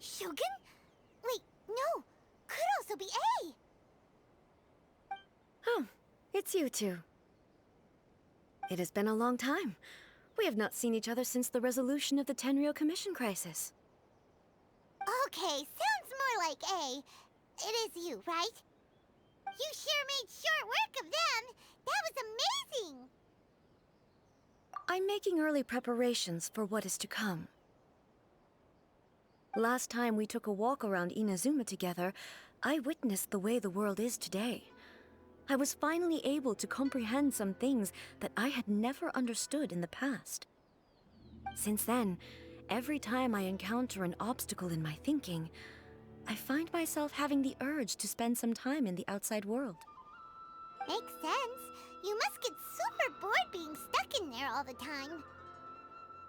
Shogun? Wait, no. Could also be A. Oh, it's you two. It has been a long time. We have not seen each other since the resolution of the Tenryou Commission crisis. Okay, sounds more like A. It is you, right? You sure made short work of them. That was amazing. I'm making early preparations for what is to come. Last time we took a walk around Inazuma together, I witnessed the way the world is today. I was finally able to comprehend some things that I had never understood in the past. Since then, every time I encounter an obstacle in my thinking, I find myself having the urge to spend some time in the outside world. Makes sense. You must get super bored being stuck in there all the time.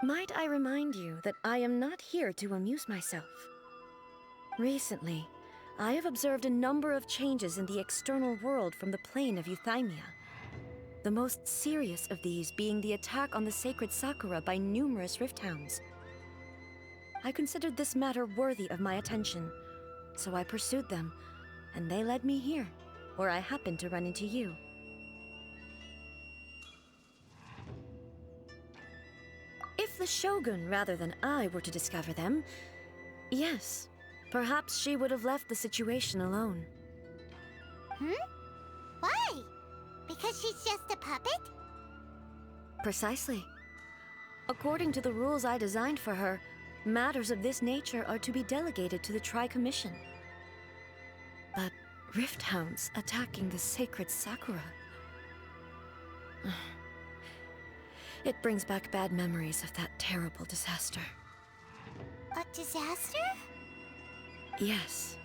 Might I remind you that I am not here to amuse myself. Recently, I have observed a number of changes in the external world from the plane of Euthymia. The most serious of these being the attack on the sacred Sakura by numerous rift hounds. I considered this matter worthy of my attention, so I pursued them, and they led me here, where I happened to run into you. If the Shogun rather than I were to discover them, yes, perhaps she would have left the situation alone. Why? Because she's just a puppet? Precisely. According to the rules I designed for her, matters of this nature are to be delegated to the Tri-Commission. But rift hounds attacking the sacred Sakura... It brings back bad memories of that terrible disaster. A disaster? Yes.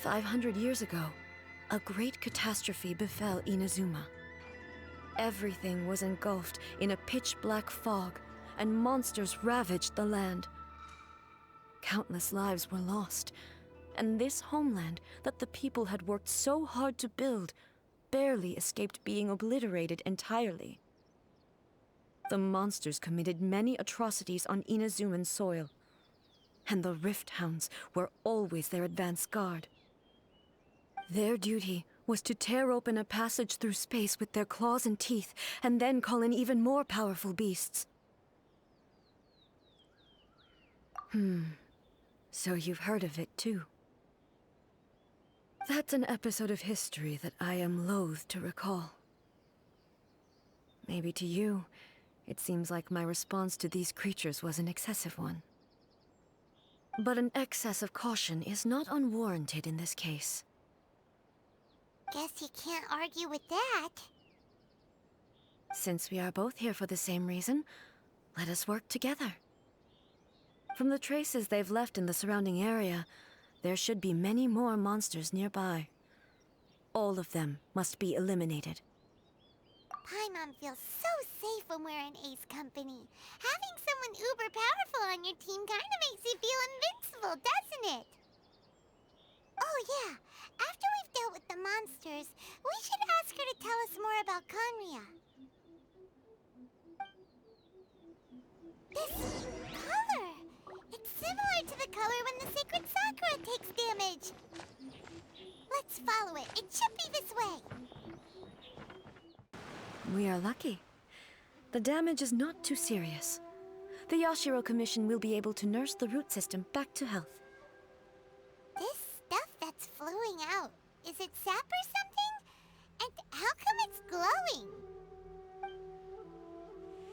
500 years ago, a great catastrophe befell Inazuma. Everything was engulfed in a pitch-black fog, and monsters ravaged the land. Countless lives were lost, and this homeland that the people had worked so hard to build barely escaped being obliterated entirely. The monsters committed many atrocities on Inazuman soil, and the rift hounds were always their advance guard. Their duty was to tear open a passage through space with their claws and teeth, and then call in even more powerful beasts. So you've heard of it too. That's an episode of history that I am loath to recall. Maybe to you, it seems like my response to these creatures was an excessive one. But an excess of caution is not unwarranted in this case. Guess you can't argue with that. Since we are both here for the same reason, let us work together. From the traces they've left in the surrounding area, there should be many more monsters nearby. All of them must be eliminated. Paimon feels so safe when we're in Ace company. Having someone uber powerful on your team kind of makes you feel invincible, doesn't it? Oh yeah, after we've dealt with the monsters, we should ask her to tell us more about Conria. This color! It's similar to the color when the sacred Sakura takes damage. Let's follow it. It should be this way. We are lucky. The damage is not too serious. The Yashiro Commission will be able to nurse the root system back to health. This stuff that's flowing out, is it sap or something? And how come it's glowing?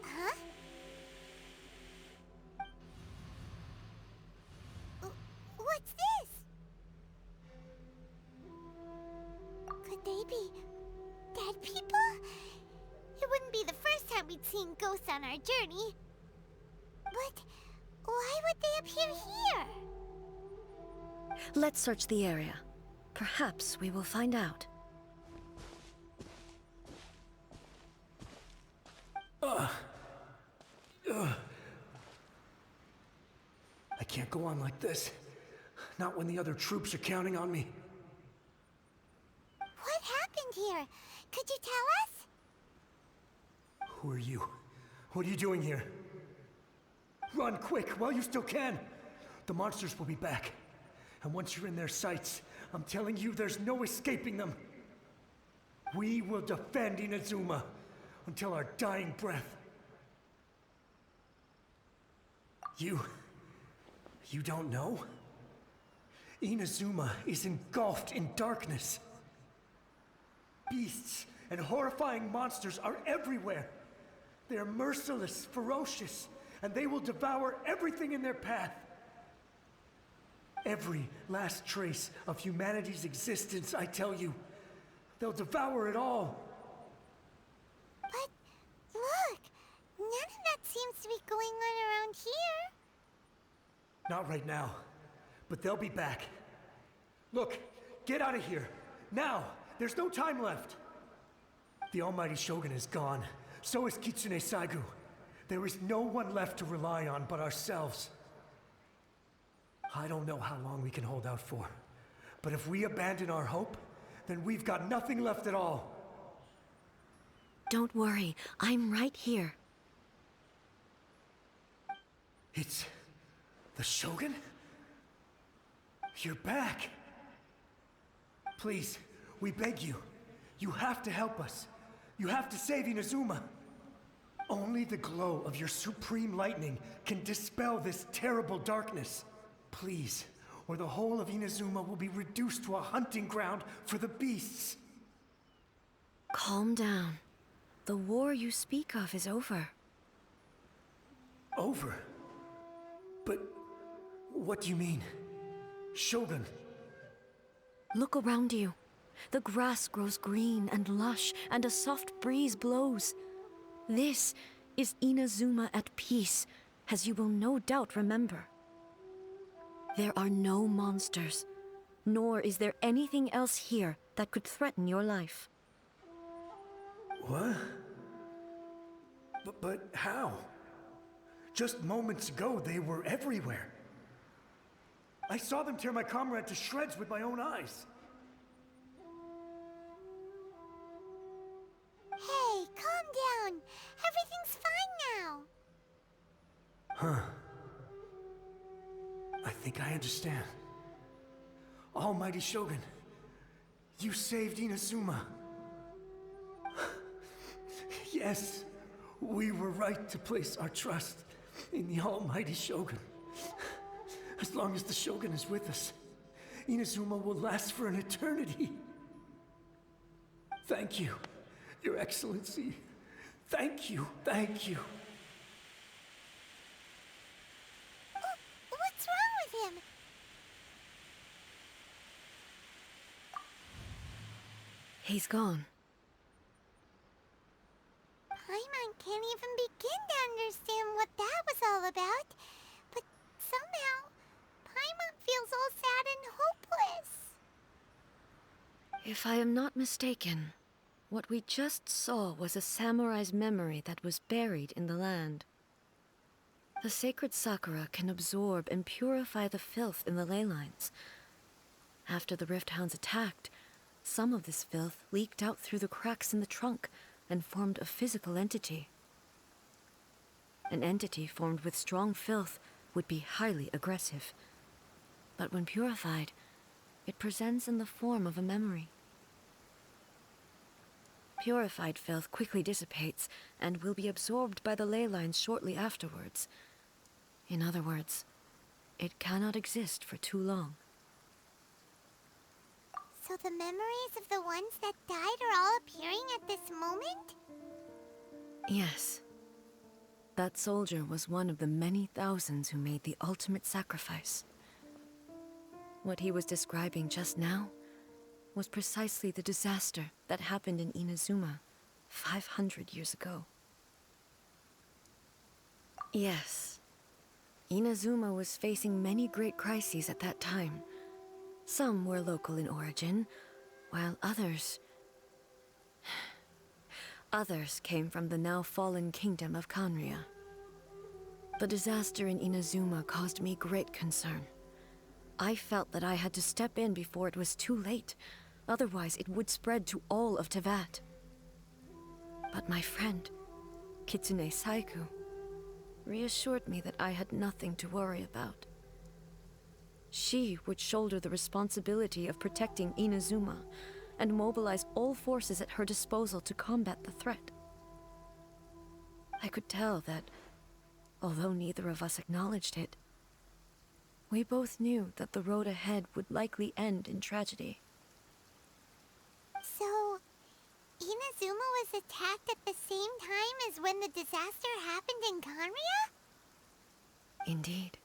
Huh? What's this? Could they be dead people? It wouldn't be the first time we'd seen ghosts on our journey. But why would they appear here? Let's search the area. Perhaps we will find out. I can't go on like this. Not when the other troops are counting on me. What happened here? Could you tell us? Who are you? What are you doing here? Run quick while you still can! the monsters will be back. And once you're in their sights, I'm telling you, there's no escaping them. We will defend Inazuma until our dying breath. You don't know? Inazuma is engulfed in darkness. Beasts and horrifying monsters are everywhere. They are merciless, ferocious, and they will devour everything in their path. Every last trace of humanity's existence, I tell you. They'll devour it all. But look, none of that seems to be going on around here. Not right now, but they'll be back. Look, get out of here. Now, there's no time left. The almighty Shogun is gone. So is Kitsune Saigu. There is no one left to rely on but ourselves. I don't know how long we can hold out for. But if we abandon our hope, then we've got nothing left at all. Don't worry, I'm right here. It's the Shogun? You're back. Please, we beg you. You have to help us. You have to save Inazuma. Only the glow of your supreme lightning can dispel this terrible darkness. Please, or the whole of Inazuma will be reduced to a hunting ground for the beasts. Calm down. The war you speak of is over. Over? But what do you mean? Shogun? Look around you. The grass grows green and lush, and a soft breeze blows. This is Inazuma at peace, as you will no doubt remember. There are no monsters, nor is there anything else here that could threaten your life. What? But how? Just moments ago, they were everywhere. I saw them tear my comrade to shreds with my own eyes. Hey, calm down. Everything's fine now. Huh. I think I understand. Almighty Shogun, you saved Inazuma. Yes, we were right to place our trust in the Almighty Shogun. As long as the Shogun is with us, Inazuma will last for an eternity. Thank you, Your Excellency. Thank you, thank you. What's wrong with him? He's gone. Paimon can't even begin to understand what that was all about. But somehow, Paimon feels all sad and hopeless. If I am not mistaken, what we just saw was a samurai's memory that was buried in the land. The sacred Sakura can absorb and purify the filth in the ley lines. After the Rift Hounds attacked, some of this filth leaked out through the cracks in the trunk and formed a physical entity. An entity formed with strong filth would be highly aggressive. But when purified, it presents in the form of a memory. Purified filth quickly dissipates and will be absorbed by the ley lines shortly afterwards. In other words, it cannot exist for too long. So the memories of the ones that died are all appearing at this moment? Yes. That soldier was one of the many thousands who made the ultimate sacrifice. What he was describing just now was precisely the disaster that happened in Inazuma 500 years ago. Yes. Inazuma was facing many great crises at that time. Some were local in origin, while others came from the now fallen kingdom of Kanria. The disaster in Inazuma caused me great concern. I felt that I had to step in before it was too late, otherwise it would spread to all of Teyvat. But my friend, Kitsune Saigu, reassured me that I had nothing to worry about. She would shoulder the responsibility of protecting Inazuma and mobilize all forces at her disposal to combat the threat. I could tell that, although neither of us acknowledged it, we both knew that the road ahead would likely end in tragedy. So, Inazuma was attacked at the same time as when the disaster happened in Kanria? Indeed.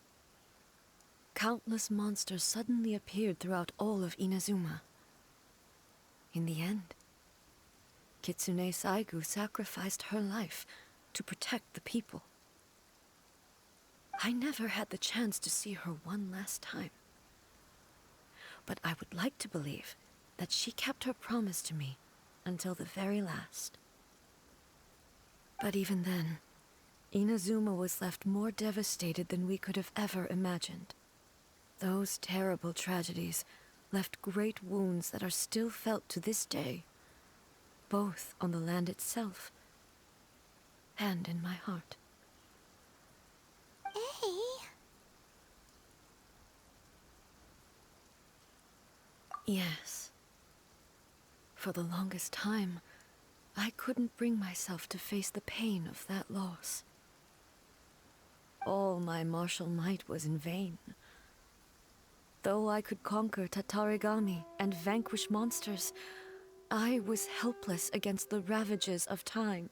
Countless monsters suddenly appeared throughout all of Inazuma. In the end, Kitsune Saigu sacrificed her life to protect the people. I never had the chance to see her one last time. But I would like to believe that she kept her promise to me until the very last. But even then, Inazuma was left more devastated than we could have ever imagined. Those terrible tragedies left great wounds that are still felt to this day, both on the land itself and in my heart. Hey. Yes. For the longest time, I couldn't bring myself to face the pain of that loss. All my martial might was in vain. Though I could conquer Tatarigami and vanquish monsters, I was helpless against the ravages of time,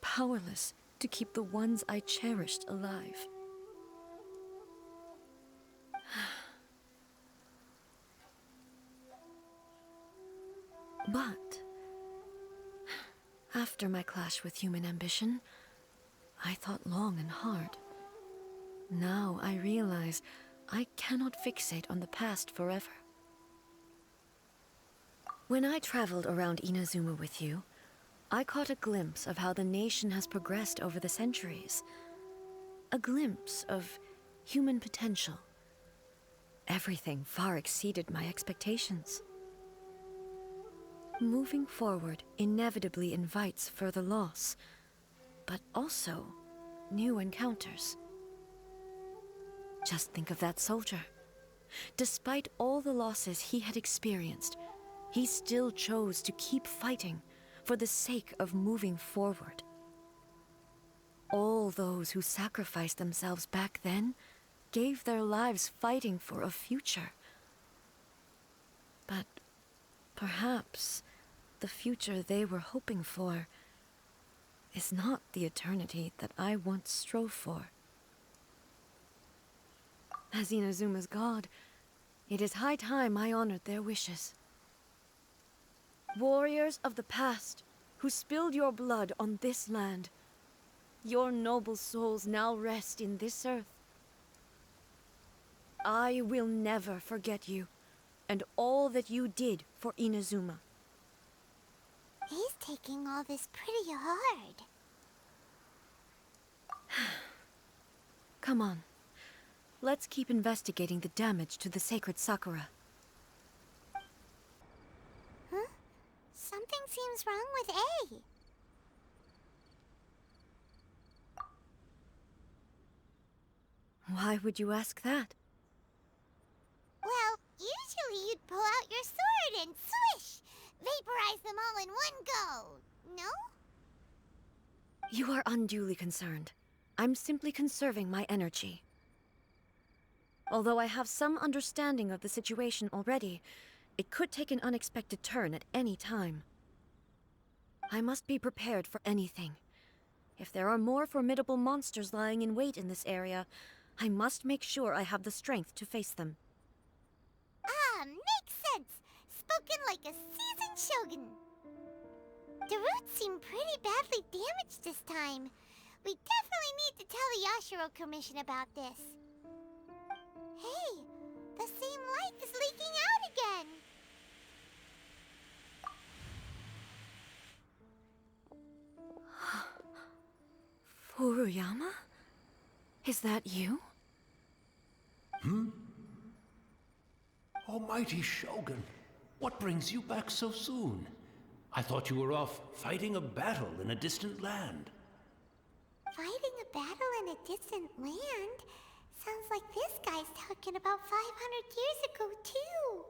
powerless to keep the ones I cherished alive. But after my clash with human ambition, I thought long and hard. Now I realize I cannot fixate on the past forever. When I traveled around Inazuma with you, I caught a glimpse of how the nation has progressed over the centuries. A glimpse of human potential. Everything far exceeded my expectations. Moving forward inevitably invites further loss, but also new encounters. Just think of that soldier. Despite all the losses he had experienced, he still chose to keep fighting for the sake of moving forward. All those who sacrificed themselves back then gave their lives fighting for a future. But perhaps the future they were hoping for is not the eternity that I once strove for. As Inazuma's god, it is high time I honored their wishes. Warriors of the past, who spilled your blood on this land, your noble souls now rest in this earth. I will never forget you, and all that you did for Inazuma. He's taking all this pretty hard. Come on. Let's keep investigating the damage to the sacred Sakura. Huh? Something seems wrong with A. Why would you ask that? Well, usually you'd pull out your sword and swish! Vaporize them all in one go, no? You are unduly concerned. I'm simply conserving my energy. Although I have some understanding of the situation already, it could take an unexpected turn at any time. I must be prepared for anything. If there are more formidable monsters lying in wait in this area, I must make sure I have the strength to face them. Ah, makes sense! Spoken like a seasoned shogun. The roots seem pretty badly damaged this time. We definitely need to tell the Yashiro Commission about this. Hey, the same light is leaking out again. Furuyama? Is that you? Almighty Shogun, what brings you back so soon? I thought you were off fighting a battle in a distant land. Fighting a battle in a distant land? Sounds like this guy's talking about 500 years ago, too.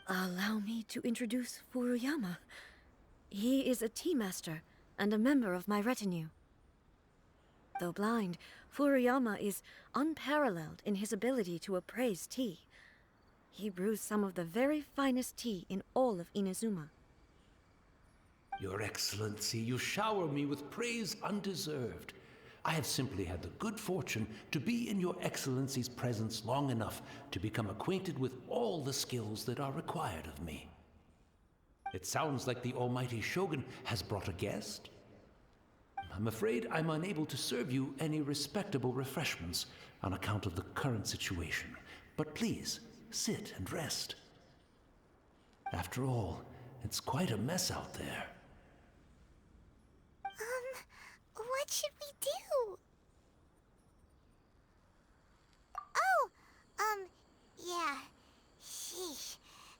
Allow me to introduce Furuyama. He is a tea master and a member of my retinue. Though blind, Furuyama is unparalleled in his ability to appraise tea. He brews some of the very finest tea in all of Inazuma. Your Excellency, you shower me with praise undeserved. I have simply had the good fortune to be in Your Excellency's presence long enough to become acquainted with all the skills that are required of me. It sounds like the Almighty Shogun has brought a guest. I'm afraid I'm unable to serve you any respectable refreshments on account of the current situation. But please, sit and rest. After all, it's quite a mess out there. What should we do? Oh, yeah. Sheesh.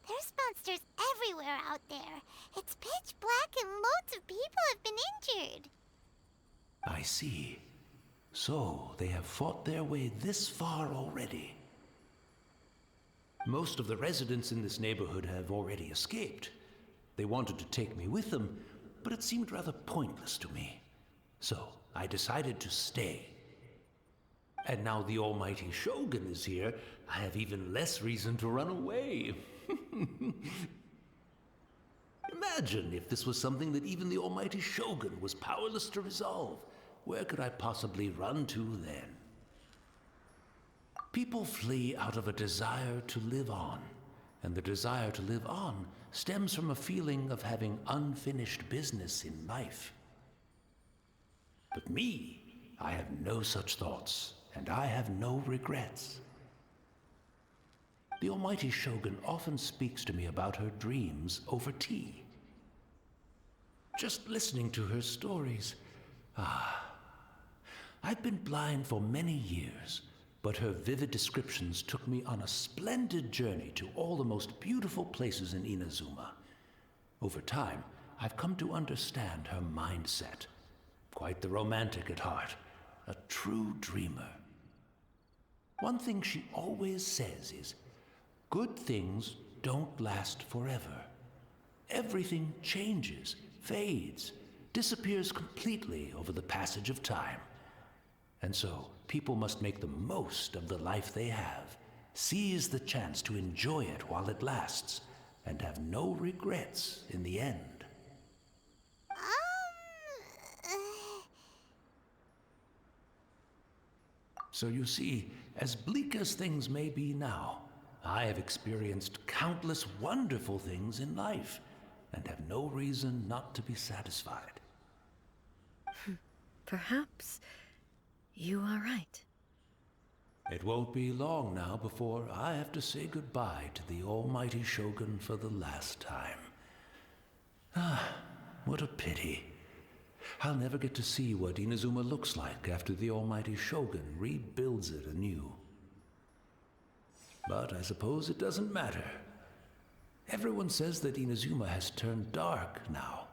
There's monsters everywhere out there. It's pitch black and loads of people have been injured. I see. So, they have fought their way this far already. Most of the residents in this neighborhood have already escaped. They wanted to take me with them, but it seemed rather pointless to me. So, I decided to stay. And now the Almighty Shogun is here, I have even less reason to run away. Imagine if this was something that even the Almighty Shogun was powerless to resolve. Where could I possibly run to then? People flee out of a desire to live on, and the desire to live on stems from a feeling of having unfinished business in life. But me, I have no such thoughts, and I have no regrets. The Almighty Shogun often speaks to me about her dreams over tea. Just listening to her stories, I've been blind for many years, but her vivid descriptions took me on a splendid journey to all the most beautiful places in Inazuma. Over time, I've come to understand her mindset. Quite the romantic at heart, a true dreamer. One thing she always says is, good things don't last forever. Everything changes, fades, disappears completely over the passage of time. And so, people must make the most of the life they have, seize the chance to enjoy it while it lasts, and have no regrets in the end. So you see, as bleak as things may be now, I have experienced countless wonderful things in life, and have no reason not to be satisfied. Perhaps you are right. It won't be long now before I have to say goodbye to the Almighty Shogun for the last time. What a pity. I'll never get to see what Inazuma looks like after the Almighty Shogun rebuilds it anew. But I suppose it doesn't matter. Everyone says that Inazuma has turned dark now,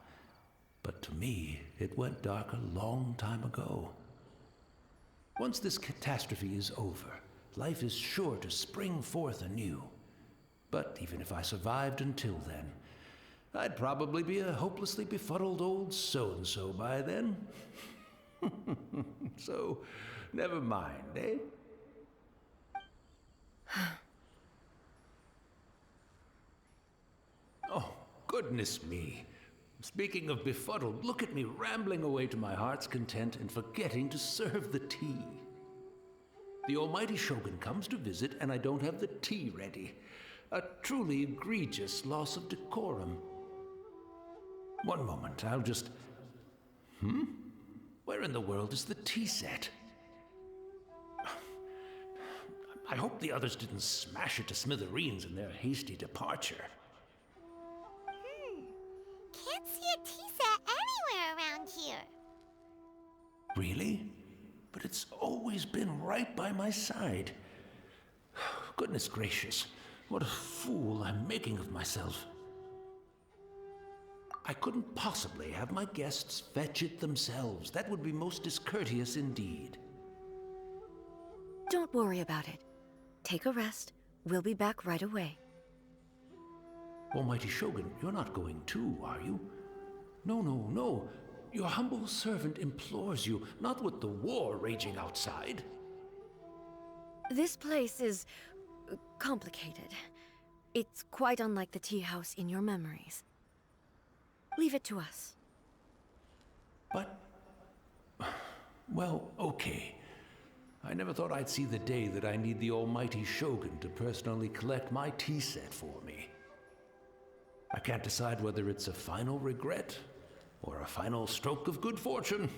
but to me, it went dark a long time ago. Once this catastrophe is over, life is sure to spring forth anew. But even if I survived until then, I'd probably be a hopelessly befuddled old so-and-so by then. So, never mind, eh? Oh, goodness me. Speaking of befuddled, look at me rambling away to my heart's content and forgetting to serve the tea. The Almighty Shogun comes to visit and I don't have the tea ready. A truly egregious loss of decorum. One moment, I'll just... Where in the world is the tea set? I hope the others didn't smash it to smithereens in their hasty departure. Can't see a tea set anywhere around here. Really? But it's always been right by my side. Goodness gracious, what a fool I'm making of myself. I couldn't possibly have my guests fetch it themselves. That would be most discourteous indeed. Don't worry about it. Take a rest. We'll be back right away. Almighty Shogun, you're not going too, are you? No, no, no. Your humble servant implores you, not with the war raging outside. This place is complicated. It's quite unlike the tea house in your memories. Leave it to us. But... well, okay. I never thought I'd see the day that I need the almighty Shogun to personally collect my tea set for me. I can't decide whether it's a final regret or a final stroke of good fortune.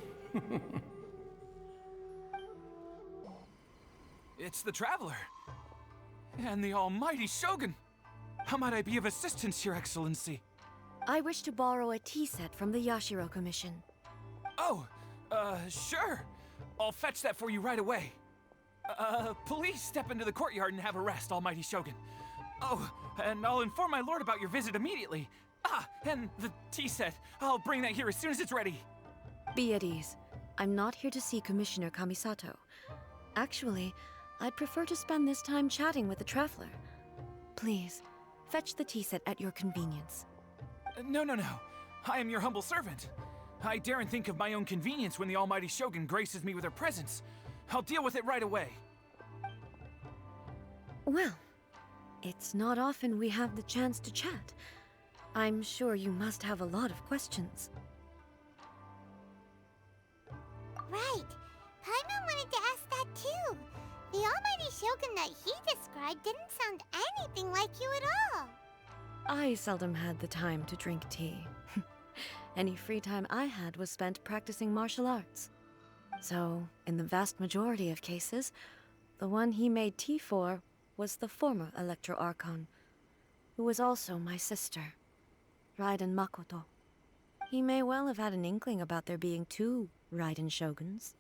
It's the Traveler. And the almighty Shogun. How might I be of assistance, Your Excellency? I wish to borrow a tea set from the Yashiro Commission. Oh, sure. I'll fetch that for you right away. Please step into the courtyard and have a rest, almighty Shogun. Oh, and I'll inform my lord about your visit immediately. Ah, and the tea set. I'll bring that here as soon as it's ready. Be at ease. I'm not here to see Commissioner Kamisato. Actually, I'd prefer to spend this time chatting with the Traveler. Please, fetch the tea set at your convenience. No, no, no. I am your humble servant. I daren't think of my own convenience when the almighty Shogun graces me with her presence. I'll deal with it right away. Well, it's not often we have the chance to chat. I'm sure you must have a lot of questions. Right. Paimon wanted to ask that too. The almighty Shogun that he described didn't sound anything like you at all. I seldom had the time to drink tea. Any free time I had was spent practicing martial arts. So, in the vast majority of cases, the one he made tea for was the former Electro Archon, who was also my sister, Raidan Makoto. He may well have had an inkling about there being two Raidan Shoguns,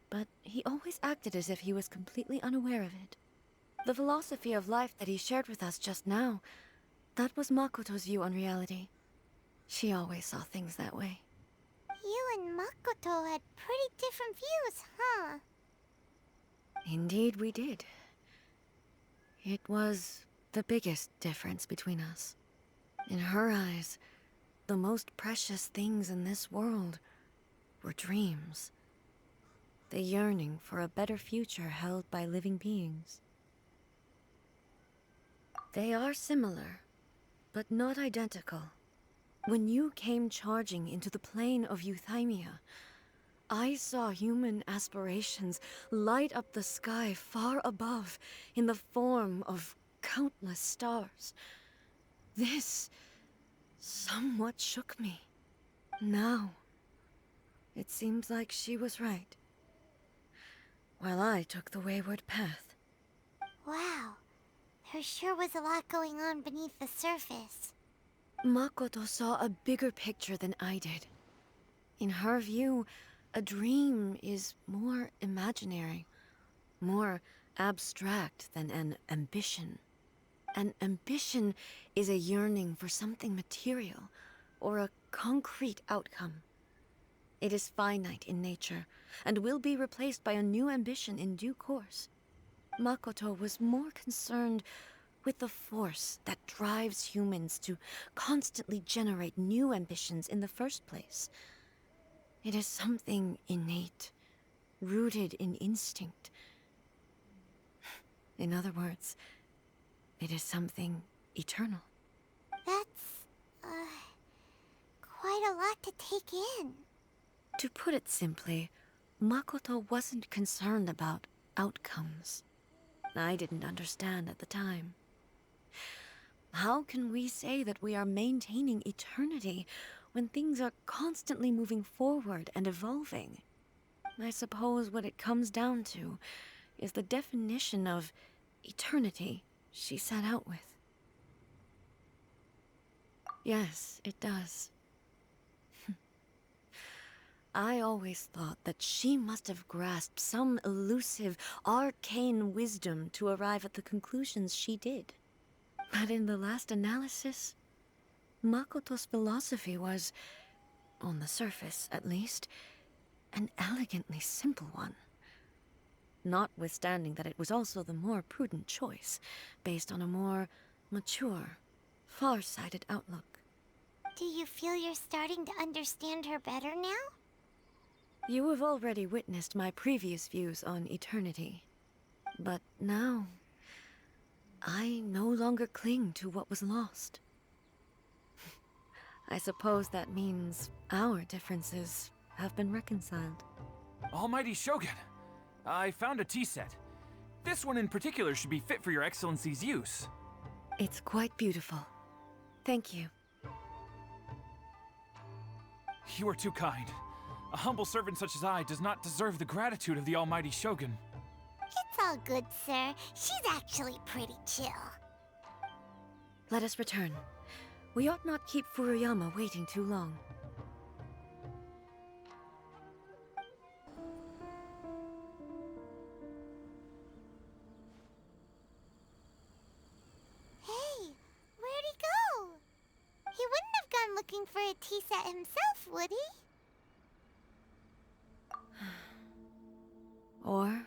but he always acted as if he was completely unaware of it. The philosophy of life that he shared with us just now, that was Makoto's view on reality. She always saw things that way. You and Makoto had pretty different views, huh? Indeed we did. It was the biggest difference between us. In her eyes, the most precious things in this world were dreams. The yearning for a better future held by living beings. They are similar, but not identical. When you came charging into the plane of Euthymia, I saw human aspirations light up the sky far above in the form of countless stars. This somewhat shook me. Now, it seems like she was right, while I took the wayward path. Wow. There sure was a lot going on beneath the surface. Makoto saw a bigger picture than I did. In her view, a dream is more imaginary, more abstract than an ambition. An ambition is a yearning for something material, or a concrete outcome. It is finite in nature, and will be replaced by a new ambition in due course. Makoto was more concerned with the force that drives humans to constantly generate new ambitions in the first place. It is something innate, rooted in instinct. In other words, it is something eternal. That's, quite a lot to take in. To put it simply, Makoto wasn't concerned about outcomes. I didn't understand at the time. How can we say that we are maintaining eternity when things are constantly moving forward and evolving? I suppose what it comes down to is the definition of eternity she set out with. Yes, it does. I always thought that she must have grasped some elusive, arcane wisdom to arrive at the conclusions she did. But in the last analysis, Makoto's philosophy was, on the surface at least, an elegantly simple one. notwithstanding that it was also the more prudent choice, based on a more mature, far-sighted outlook. Do you feel you're starting to understand her better now? You have already witnessed my previous views on eternity. But now, I no longer cling to what was lost. I suppose that means our differences have been reconciled. Almighty Shogun, I found a tea set. This one in particular should be fit for your Excellency's use. It's quite beautiful. Thank you. You are too kind. A humble servant such as I does not deserve the gratitude of the Almighty Shogun. It's all good, sir. She's actually pretty chill. Let us return. We ought not keep Furuyama waiting too long. Hey, where'd he go? He wouldn't have gone looking for a tea set himself, would he? Or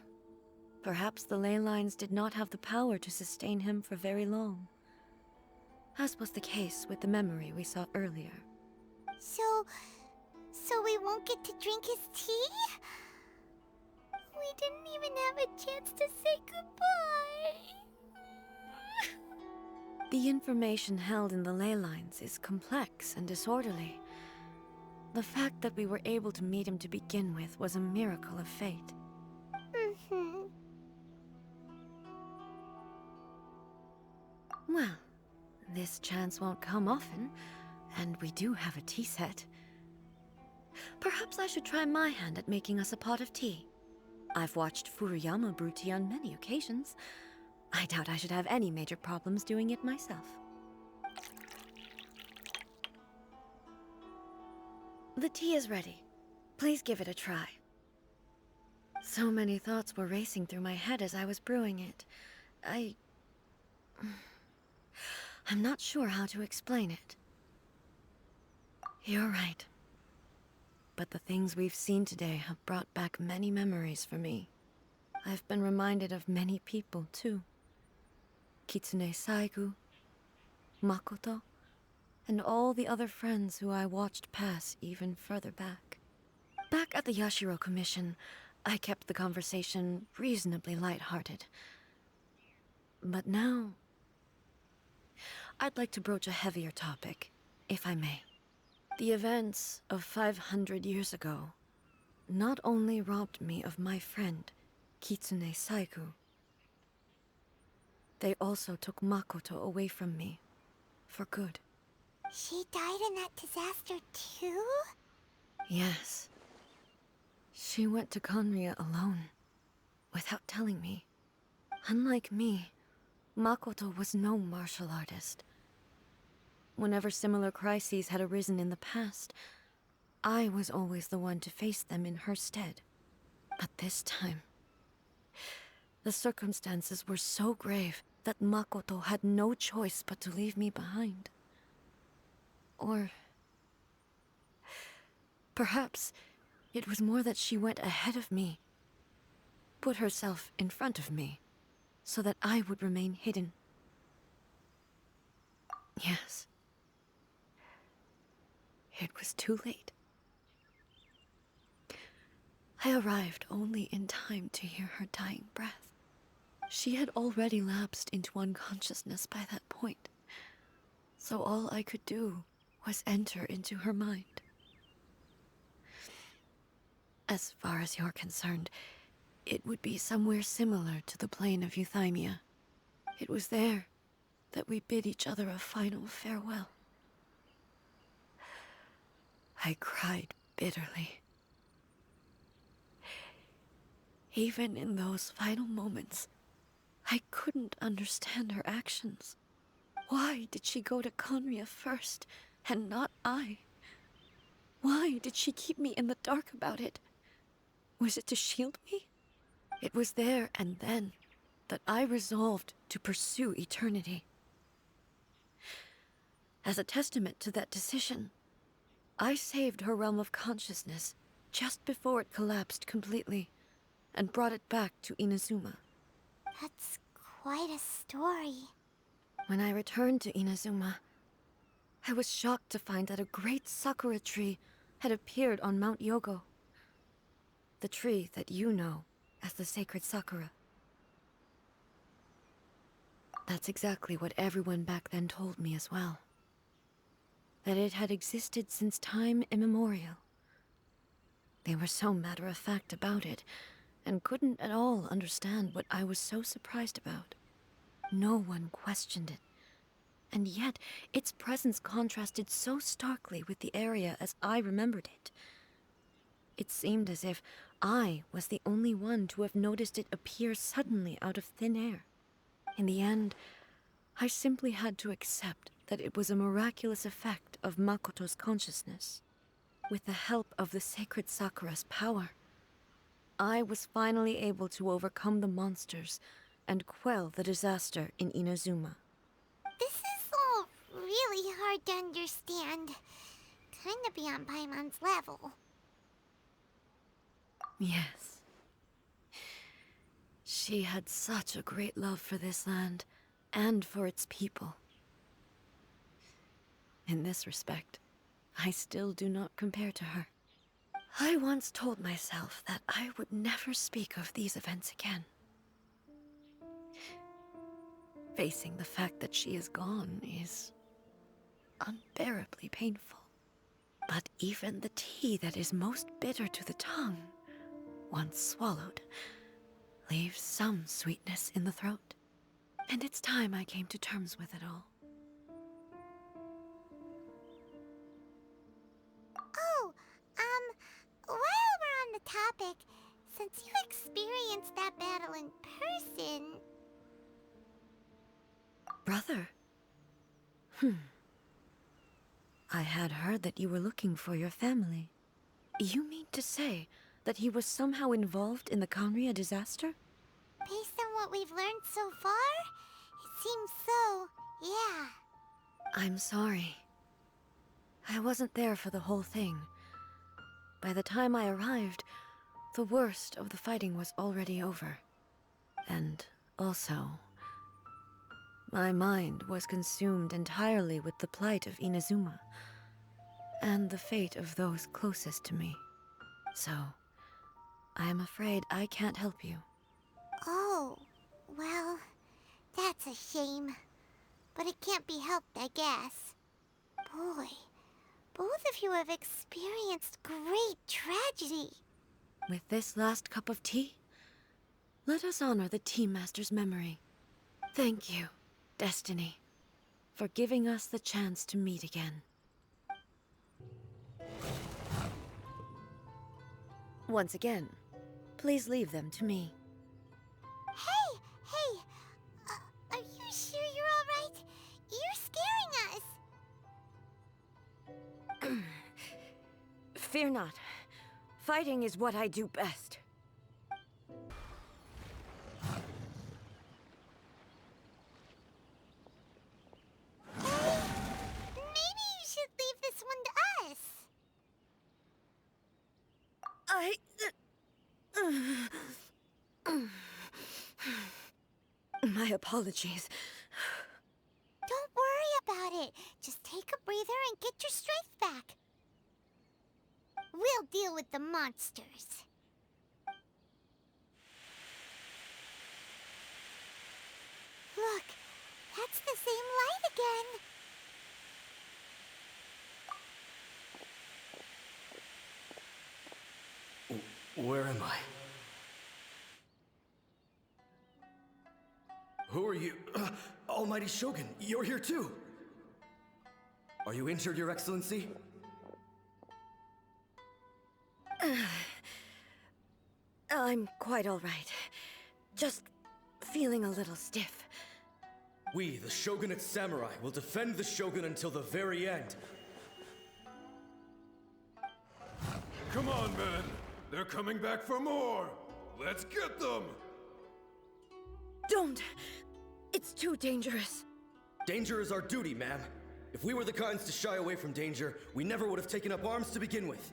perhaps the ley lines did not have the power to sustain him for very long, as was the case with the memory we saw earlier. So we won't get to drink his tea? We didn't even have a chance to say goodbye. The information held in the ley lines is complex and disorderly. The fact that we were able to meet him to begin with was a miracle of fate. Well, this chance won't come often, and we do have a tea set. Perhaps I should try my hand at making us a pot of tea. I've watched Furuyama brew tea on many occasions. I doubt I should have any major problems doing it myself. The tea is ready. Please give it a try. So many thoughts were racing through my head as I was brewing it. I'm not sure how to explain it. You're right. But the things we've seen today have brought back many memories for me. I've been reminded of many people, too. Kitsune Saigu, Makoto, and all the other friends who I watched pass even further back. Back at the Yashiro Commission, I kept the conversation reasonably lighthearted. But now, I'd like to broach a heavier topic, if I may. The events of 500 years ago not only robbed me of my friend, Kitsune Saigu, they also took Makoto away from me, for good. She died in that disaster too? Yes. She went to Conria alone, without telling me. Unlike me, Makoto was no martial artist. Whenever similar crises had arisen in the past, I was always the one to face them in her stead. But this time, the circumstances were so grave that Makoto had no choice but to leave me behind. Or perhaps it was more that she went ahead of me, put herself in front of me, so that I would remain hidden. Yes. It was too late. I arrived only in time to hear her dying breath. She had already lapsed into unconsciousness by that point, so all I could do was enter into her mind. As far as you're concerned, it would be somewhere similar to the plane of Euthymia. It was there that we bid each other a final farewell. I cried bitterly. Even in those final moments, I couldn't understand her actions. Why did she go to Conria first, and not I? Why did she keep me in the dark about it? Was it to shield me? It was there and then that I resolved to pursue eternity. As a testament to that decision, I saved her realm of consciousness just before it collapsed completely, and brought it back to Inazuma. That's quite a story. When I returned to Inazuma, I was shocked to find that a great sakura tree had appeared on Mount Yogo. The tree that you know as the sacred sakura. That's exactly what everyone back then told me as well. That it had existed since time immemorial. They were so matter-of-fact about it, and couldn't at all understand what I was so surprised about. No one questioned it. And yet, its presence contrasted so starkly with the area as I remembered it. It seemed as if I was the only one to have noticed it appear suddenly out of thin air. In the end, I simply had to accept that it was a miraculous effect of Makoto's consciousness. With the help of the sacred Sakura's power, I was finally able to overcome the monsters and quell the disaster in Inazuma. This is all really hard to understand. Kinda beyond Paimon's level. Yes. She had such a great love for this land, and for its people. In this respect, I still do not compare to her. I once told myself that I would never speak of these events again. Facing the fact that she is gone is unbearably painful. But even the tea that is most bitter to the tongue, once swallowed, leaves some sweetness in the throat. And it's time I came to terms with it all. Oh, while we're on the topic, since you experienced that battle in person... Brother? I had heard that you were looking for your family. You mean to say that he was somehow involved in the Kanria disaster? Based on what we've learned so far, it seems so, yeah. I'm sorry. I wasn't there for the whole thing. By the time I arrived, the worst of the fighting was already over. And also, my mind was consumed entirely with the plight of Inazuma, and the fate of those closest to me. So, I am afraid I can't help you. Oh, well, that's a shame. But it can't be helped, I guess. Boy, both of you have experienced great tragedy. With this last cup of tea, let us honor the Tea Master's memory. Thank you, Destiny, for giving us the chance to meet again. Once again, please leave them to me. Hey, are you sure you're all right? You're scaring us. Fear not. Fighting is what I do best. Maybe you should leave this one to us. My apologies. Don't worry about it. Just take a breather and get your strength back. We'll deal with the monsters. Look, that's the same light again. Where am I? Who are you? Almighty Shogun, you're here too! Are you injured, Your Excellency? I'm quite all right. Just feeling a little stiff. We, the Shogunate Samurai, will defend the Shogun until the very end. Come on, men! They're coming back for more! Let's get them! Don't! It's too dangerous. Danger is our duty, ma'am. If we were the kinds to shy away from danger, we never would have taken up arms to begin with.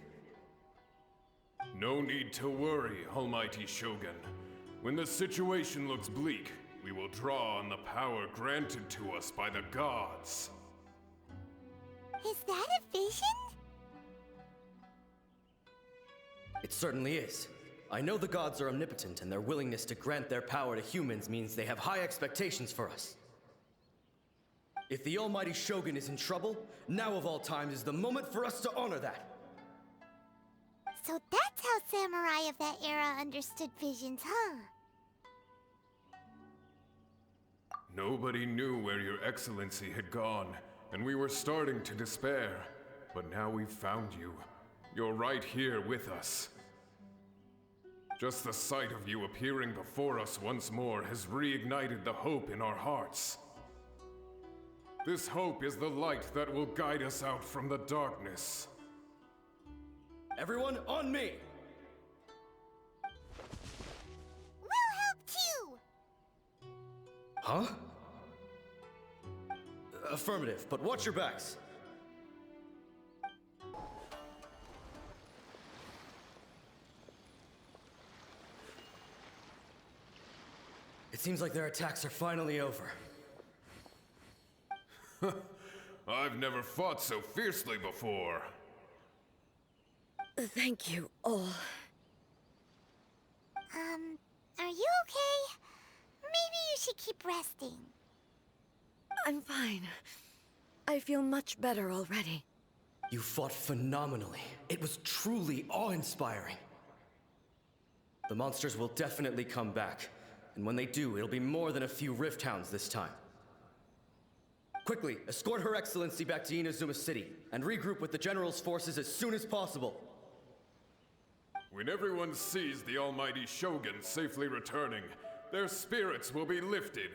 No need to worry, Almighty Shogun. When the situation looks bleak, we will draw on the power granted to us by the gods. Is that a vision? It certainly is. I know the gods are omnipotent, and their willingness to grant their power to humans means they have high expectations for us. If the Almighty Shogun is in trouble, now of all times is the moment for us to honor that. So that's how samurai of that era understood visions, huh? Nobody knew where your excellency had gone, and we were starting to despair. But now we've found you. You're right here with us. Just the sight of you appearing before us once more has reignited the hope in our hearts. This hope is the light that will guide us out from the darkness. Everyone, on me! We'll help too! Huh? Affirmative, but watch your backs. It seems like their attacks are finally over. I've never fought so fiercely before. Thank you all. Are you okay? Maybe you should keep resting. I'm fine. I feel much better already. You fought phenomenally. It was truly awe-inspiring. The monsters will definitely come back. And when they do, it'll be more than a few Rift Hounds this time. Quickly, escort Her Excellency back to Inazuma City, and regroup with the General's forces as soon as possible. When everyone sees the Almighty Shogun safely returning, their spirits will be lifted.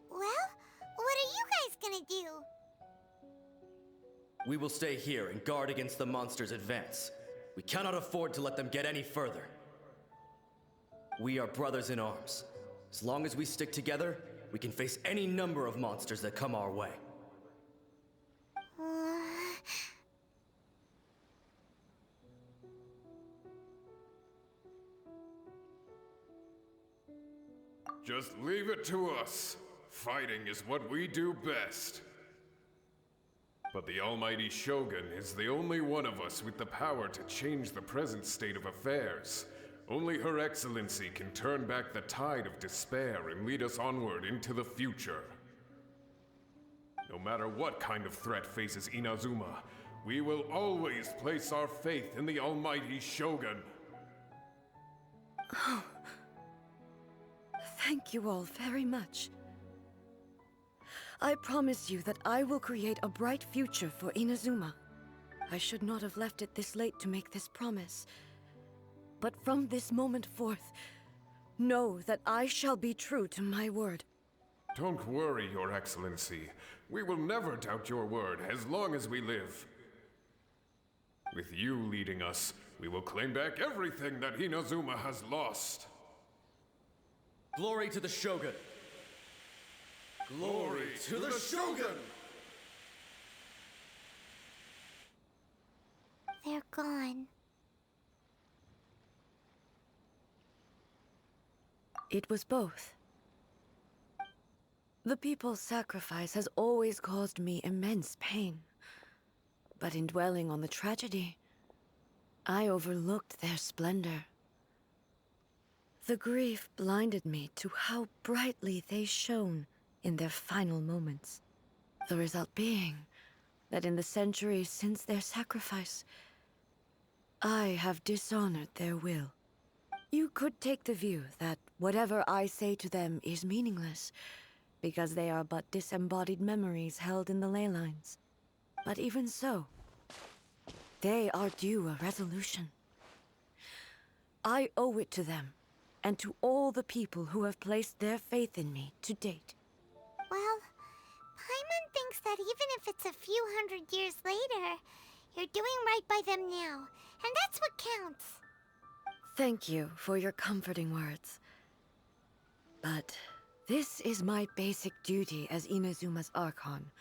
Well, what are you guys gonna do? We will stay here and guard against the monsters' advance. We cannot afford to let them get any further. We are brothers in arms. As long as we stick together, we can face any number of monsters that come our way. Just leave it to us. Fighting is what we do best. But the Almighty Shogun is the only one of us with the power to change the present state of affairs. Only Her Excellency can turn back the tide of despair and lead us onward into the future. No matter what kind of threat faces Inazuma, we will always place our faith in the Almighty Shogun. Oh. Thank you all very much. I promise you that I will create a bright future for Inazuma. I should not have left it this late to make this promise. But from this moment forth, know that I shall be true to my word. Don't worry, Your Excellency. We will never doubt your word as long as we live. With you leading us, we will claim back everything that Inazuma has lost. Glory to the Shogun! Glory to the Shogun! They're gone. It was both. The people's sacrifice has always caused me immense pain. But in dwelling on the tragedy, I overlooked their splendor. The grief blinded me to how brightly they shone in their final moments. The result being that in the centuries since their sacrifice, I have dishonored their will. You could take the view that whatever I say to them is meaningless, because they are but disembodied memories held in the ley lines. But even so, they are due a resolution. I owe it to them, and to all the people who have placed their faith in me to date. Well, Paimon thinks that even if it's a few hundred years later, you're doing right by them now, and that's what counts. Thank you for your comforting words. But this is my basic duty as Inazuma's Archon,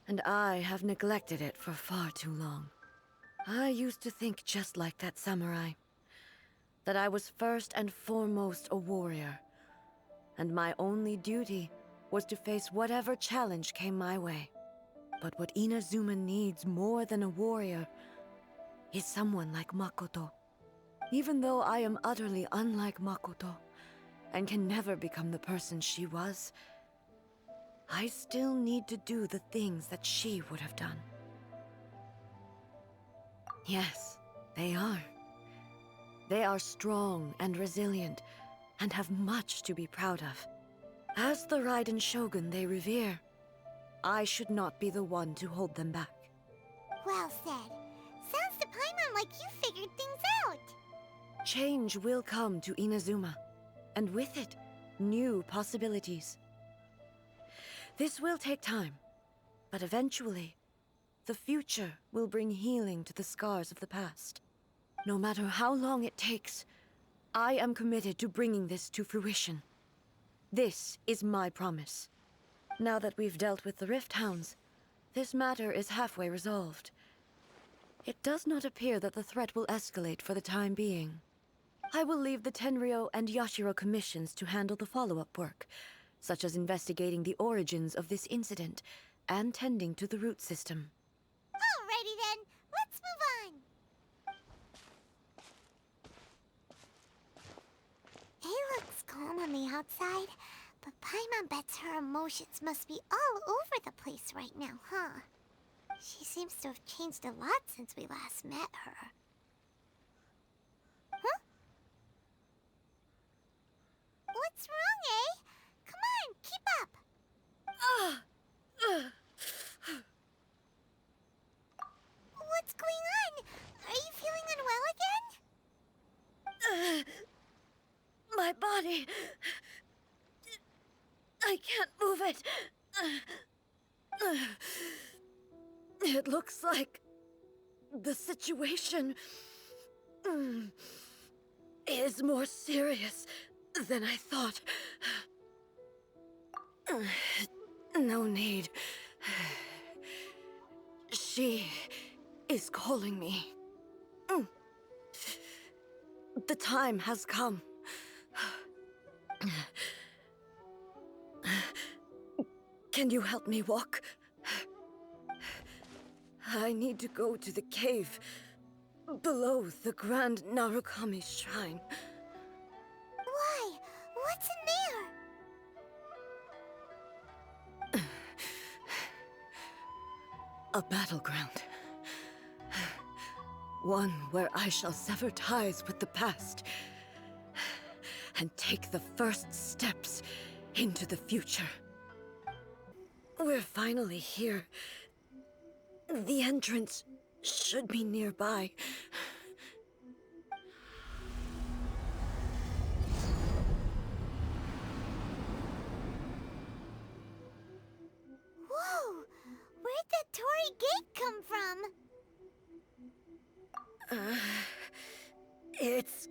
and I have neglected it for far too long. I used to think just like that samurai. That I was first and foremost a warrior. And my only duty was to face whatever challenge came my way. But what Inazuma needs more than a warrior is someone like Makoto. Even though I am utterly unlike Makoto and can never become the person she was, I still need to do the things that she would have done. Yes, they are. They are strong and resilient and have much to be proud of. As the Raidan Shogun they revere, I should not be the one to hold them back. Well said. Sounds to Paimon like you figured things out. Change will come to Inazuma, and with it, new possibilities. This will take time, but eventually, the future will bring healing to the scars of the past. No matter how long it takes, I am committed to bringing this to fruition. This is my promise. Now that we've dealt with the Rift Hounds, this matter is halfway resolved. It does not appear that the threat will escalate for the time being. I will leave the Tenryo and Yashiro commissions to handle the follow-up work, such as investigating the origins of this incident and tending to the root system. Alrighty then, let's move on. It looks calm on the outside, but Paimon bets her emotions must be all over the place right now, huh? She seems to have changed a lot since we last met her. Huh? What's wrong, eh? Come on, keep up! What's going on? Are you feeling unwell again? My body... I can't move it. It looks like the situation is more serious than I thought. No need. She is calling me. The time has come. Can you help me walk? I need to go to the cave below the Grand Narukami Shrine. Why? What's in there? A battleground. One where I shall sever ties with the past and take the first steps into the future. We're finally here. The entrance should be nearby. Whoa! Where'd that Torii gate come from? It's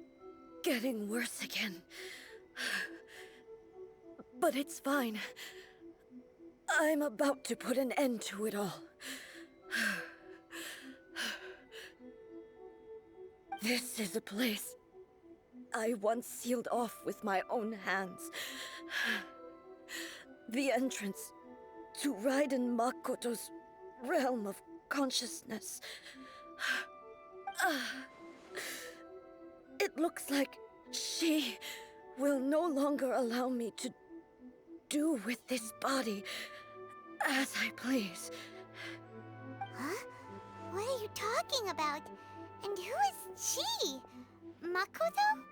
getting worse again. But it's fine. I'm about to put an end to it all. This is a place I once sealed off with my own hands. The entrance to Raidan Makoto's realm of consciousness. It looks like she will no longer allow me to do with this body as I please. Huh? What are you talking about? And who is she? Makoto?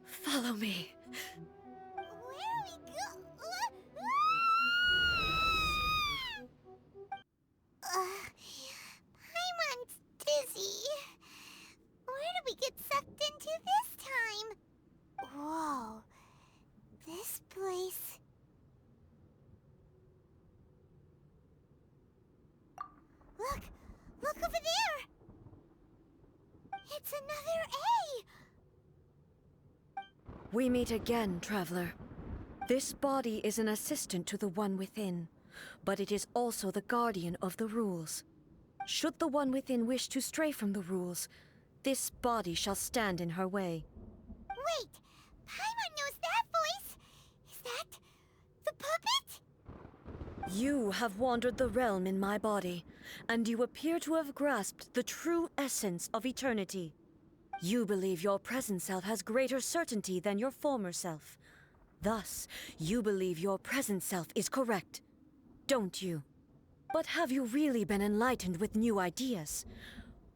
Follow me. Where are we Paimon's dizzy. Where did we get sucked into this time? Whoa. This place... Look! Look over there! It's another A! We meet again, traveler. This body is an assistant to the one within, but it is also the guardian of the rules. Should the one within wish to stray from the rules, this body shall stand in her way. Wait! Paimon knows that voice! Is that the puppet? You have wandered the realm in my body, and you appear to have grasped the true essence of eternity. You believe your present self has greater certainty than your former self. Thus, you believe your present self is correct, don't you? But have you really been enlightened with new ideas?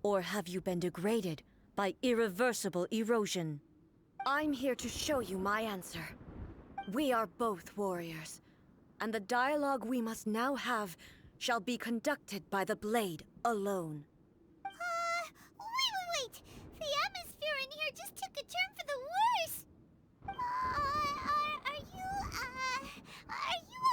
Or have you been degraded by irreversible erosion? I'm here to show you my answer. We are both warriors, and the dialogue we must now have shall be conducted by the blade alone. Wait! The atmosphere in here just took a turn for the worse! Are you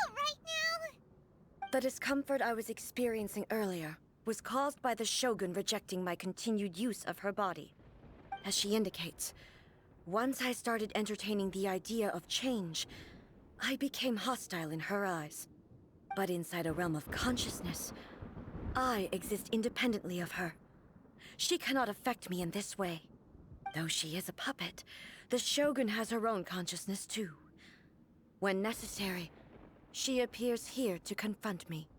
alright now? The discomfort I was experiencing earlier was caused by the Shogun rejecting my continued use of her body. As she indicates, once I started entertaining the idea of change, I became hostile in her eyes. But inside a realm of consciousness, I exist independently of her. She cannot affect me in this way. Though she is a puppet, the Shogun has her own consciousness too. When necessary, she appears here to confront me.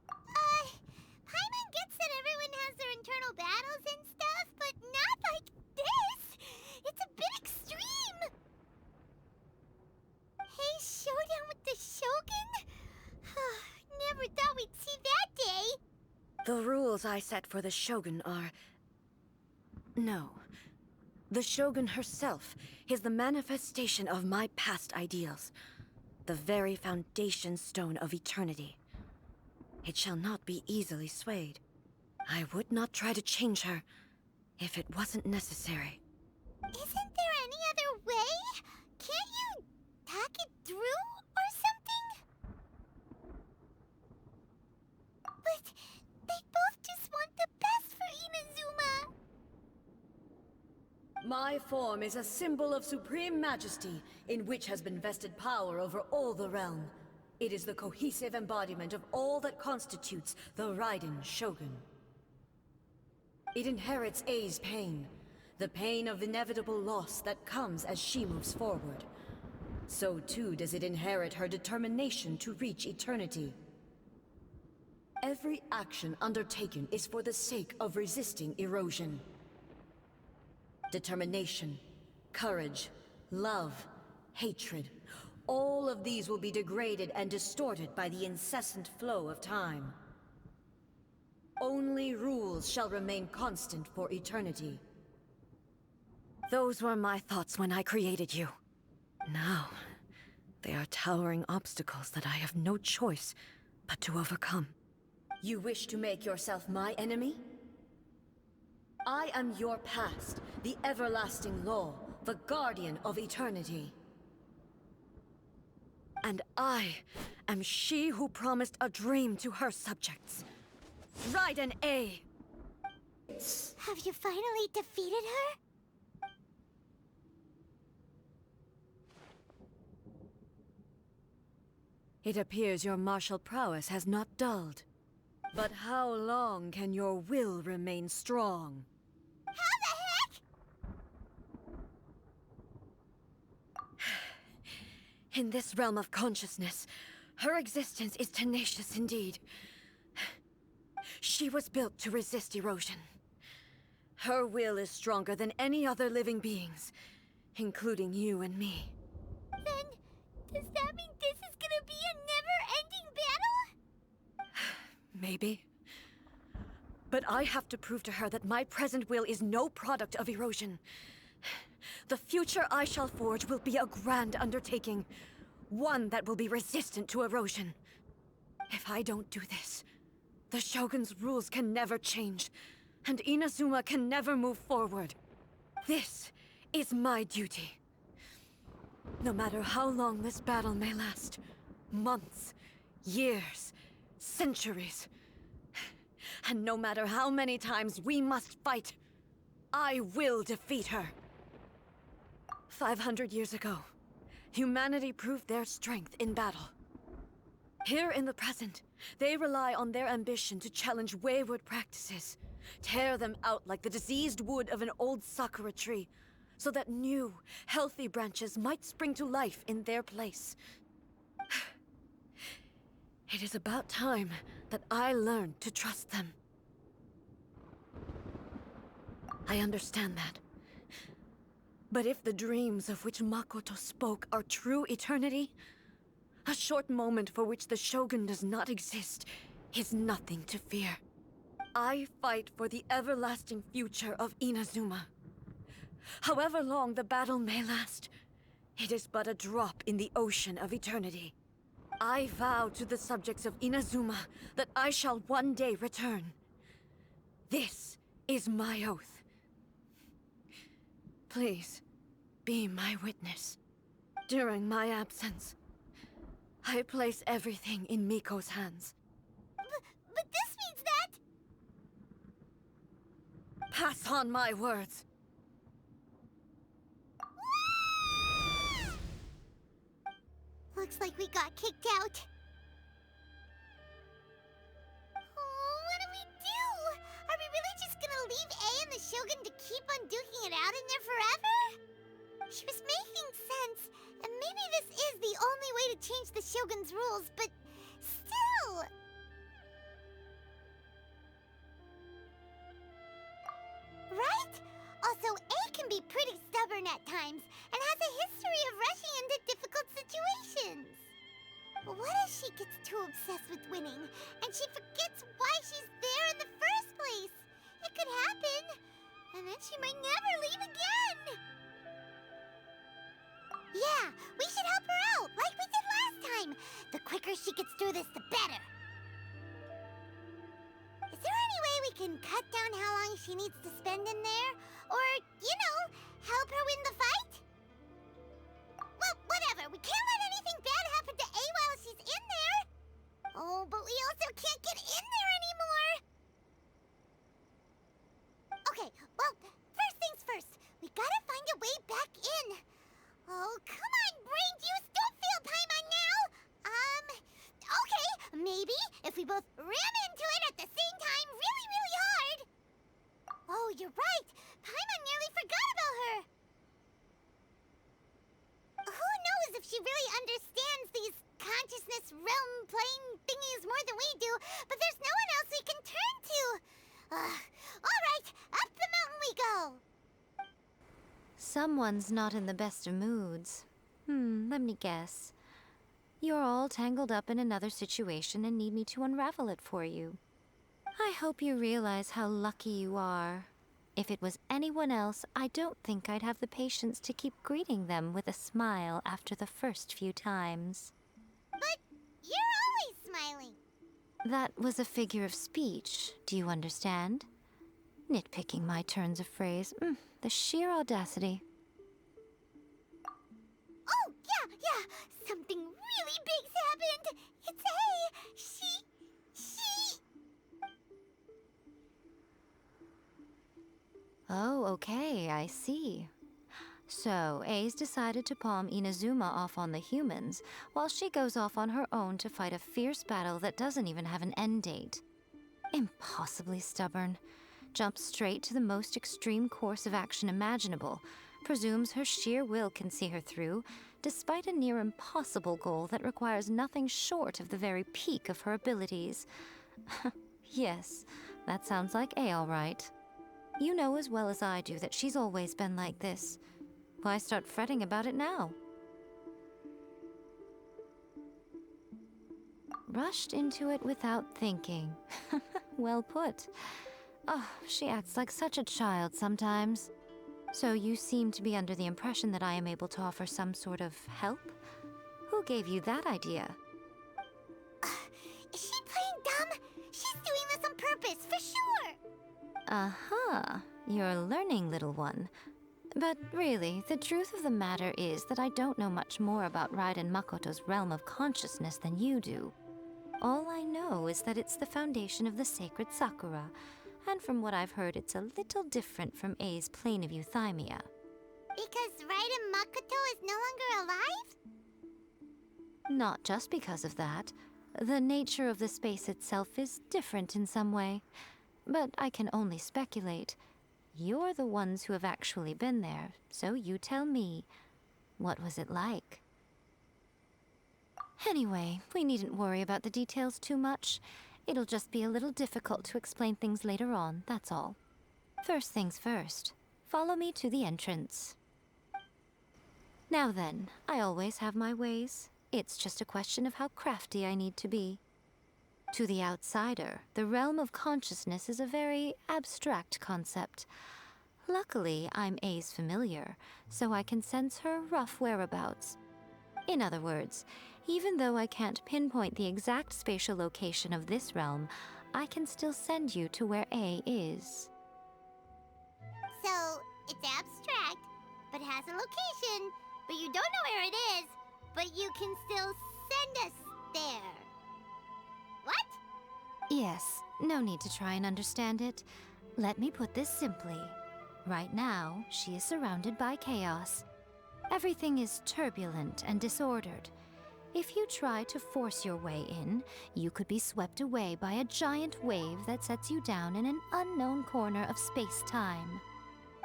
Paimon gets that everyone has their internal battles and stuff, but not like this! It's a bit extreme! Hey, showdown with the Shogun? Never thought we'd see that day! The rules I set for the Shogun are... No. The Shogun herself is the manifestation of my past ideals. The very foundation stone of eternity. It shall not be easily swayed. I would not try to change her if it wasn't necessary. Isn't there any other way? Can't you talk it through or something? But they both just want the best for Inazuma. My form is a symbol of supreme majesty, in which has been vested power over all the realm. It is the cohesive embodiment of all that constitutes the Raidan Shogun. It inherits A's pain, the pain of inevitable loss that comes as she moves forward. So too does it inherit her determination to reach eternity. Every action undertaken is for the sake of resisting erosion. Determination, courage, love, hatred, all of these will be degraded and distorted by the incessant flow of time. Only rules shall remain constant for eternity. Those were my thoughts when I created you. Now, they are towering obstacles that I have no choice but to overcome. You wish to make yourself my enemy? I am your past, the everlasting law, the guardian of eternity. And I am she who promised a dream to her subjects. Raidan A. Have you finally defeated her? It appears your martial prowess has not dulled. But how long can your will remain strong? How the heck? In this realm of consciousness, her existence is tenacious indeed. She was built to resist erosion. Her will is stronger than any other living beings, including you and me. Then, does that mean this is gonna be a never-ending battle? Maybe. But I have to prove to her that my present will is no product of erosion. The future I shall forge will be a grand undertaking, one that will be resistant to erosion. If I don't do this, the Shogun's rules can never change, and Inazuma can never move forward. This is my duty. No matter how long this battle may last, months, years, centuries, and no matter how many times we must fight, I will defeat her. 500 years ago, humanity proved their strength in battle. Here in the present, they rely on their ambition to challenge wayward practices, tear them out like the diseased wood of an old sakura tree, so that new, healthy branches might spring to life in their place. It is about time that I learned to trust them. I understand that. But if the dreams of which Makoto spoke are true eternity, a short moment for which the Shogun does not exist is nothing to fear. I fight for the everlasting future of Inazuma. However long the battle may last, it is but a drop in the ocean of eternity. I vow to the subjects of Inazuma that I shall one day return. This is my oath. Please, be my witness. During my absence, I place everything in Miko's hands. But this means that... Pass on my words. Looks like we got kicked out. Oh, what do we do? Are we really just gonna leave A and the Shogun to keep on duking it out in there forever? She was making sense, and maybe this is the only way to change the Shogun's rules, but still... Right? Also, A can be pretty stubborn at times, and has a history of rushing into difficult situations. What if she gets too obsessed with winning, and she forgets why she's there in the first place? It could happen, and then she might never leave again. Yeah, we should help her out, like we did last time. The quicker she gets through this, the better. Is there any way we can cut down how long she needs to spend in there? Or, you know, help her win the fight? Well, whatever. We can't let anything bad happen to A while she's in there. Oh, but we also can't get in there anymore. Okay, well, first things first. We gotta find a way back in. Oh, come on, brain juice. Don't feel Paimon now. Okay. Maybe if we both ram into it at the same time really, really hard. Oh, you're right. Paimon nearly forgot about her. Who knows if she really understands these consciousness realm plane thingies more than we do, but there's no one else we can turn to. All right, up the mountain we go. Someone's not in the best of moods. Let me guess. You're all tangled up in another situation and need me to unravel it for you. I hope you realize how lucky you are. If it was anyone else, I don't think I'd have the patience to keep greeting them with a smile after the first few times. But you're always smiling. That was a figure of speech, do you understand? Nitpicking my turns of phrase. The sheer audacity. Oh, yeah. Something really big's happened. It's A. She... Oh, okay, I see. So, A's decided to palm Inazuma off on the humans, while she goes off on her own to fight a fierce battle that doesn't even have an end date. Impossibly stubborn. Jumps straight to the most extreme course of action imaginable, presumes her sheer will can see her through, despite a near impossible goal that requires nothing short of the very peak of her abilities. Yes, that sounds like A all right. You know as well as I do that she's always been like this. Why start fretting about it now? Rushed into it without thinking. Well put. Oh, she acts like such a child sometimes. So you seem to be under the impression that I am able to offer some sort of help? Who gave you that idea? Is she playing dumb? She's doing this on purpose, for sure! Aha, you're learning, little one. But really, the truth of the matter is that I don't know much more about Raiden Makoto's realm of consciousness than you do. All I know is that it's the foundation of the sacred Sakura, and from what I've heard, it's a little different from A's plane of euthymia. Because Raiden Makoto is no longer alive? Not just because of that. The nature of the space itself is different in some way. But I can only speculate. You're the ones who have actually been there, so you tell me. What was it like? Anyway, we needn't worry about the details too much. It'll just be a little difficult to explain things later on, that's all. First things first. Follow me to the entrance. Now then, I always have my ways. It's just a question of how crafty I need to be. To the outsider, the realm of consciousness is a very abstract concept. Luckily, I'm A's familiar, so I can sense her rough whereabouts. In other words, even though I can't pinpoint the exact spatial location of this realm, I can still send you to where A is. So, it's abstract, but has a location, but you don't know where it is, but you can still send us there. What? Yes, no need to try and understand it. Let me put this simply. Right now, she is surrounded by chaos. Everything is turbulent and disordered. If you try to force your way in, you could be swept away by a giant wave that sets you down in an unknown corner of space-time.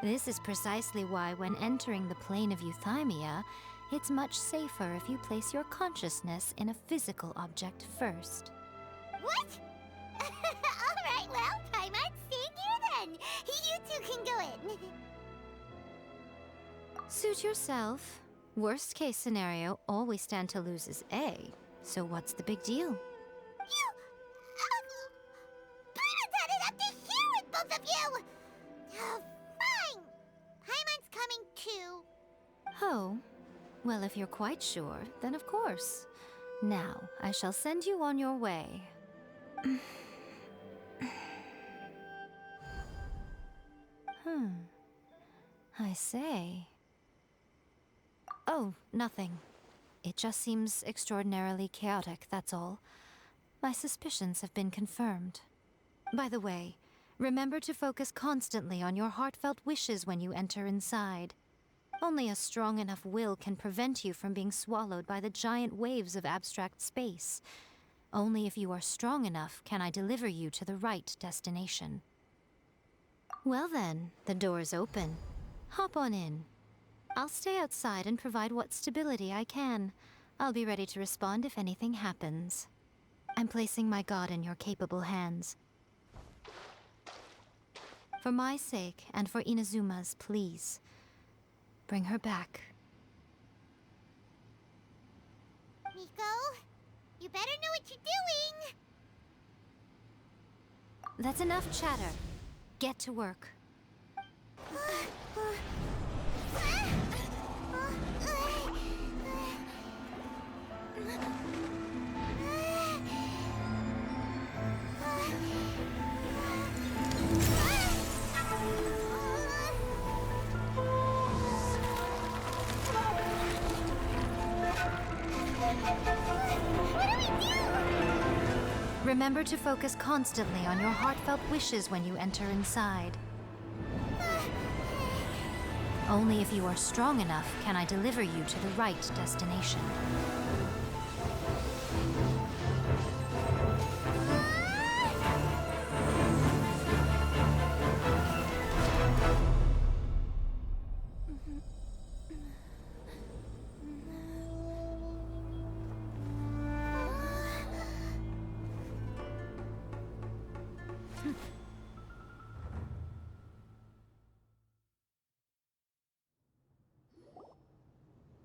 This is precisely why when entering the plane of euthymia, it's much safer if you place your consciousness in a physical object first. What? Alright, well, Paimon's staying here then. You two can go in. Suit yourself. Worst case scenario, all we stand to lose is A. So what's the big deal? You... Paimon's had it up to here with both of you! Oh, fine. Paimon's coming too. Oh. Well, if you're quite sure, then of course. Now, I shall send you on your way. I say. Oh, nothing. It just seems extraordinarily chaotic, that's all. My suspicions have been confirmed. By the way, remember to focus constantly on your heartfelt wishes when you enter inside. Only a strong enough will can prevent you from being swallowed by the giant waves of abstract space. Only if you are strong enough can I deliver you to the right destination. Well then, the door's open. Hop on in. I'll stay outside and provide what stability I can. I'll be ready to respond if anything happens. I'm placing my god in your capable hands. For my sake, and for Inazuma's, please. Bring her back. Miko, you better know what you're doing! That's enough chatter. Get to work. Remember to focus constantly on your heartfelt wishes when you enter inside. Only if you are strong enough can I deliver you to the right destination.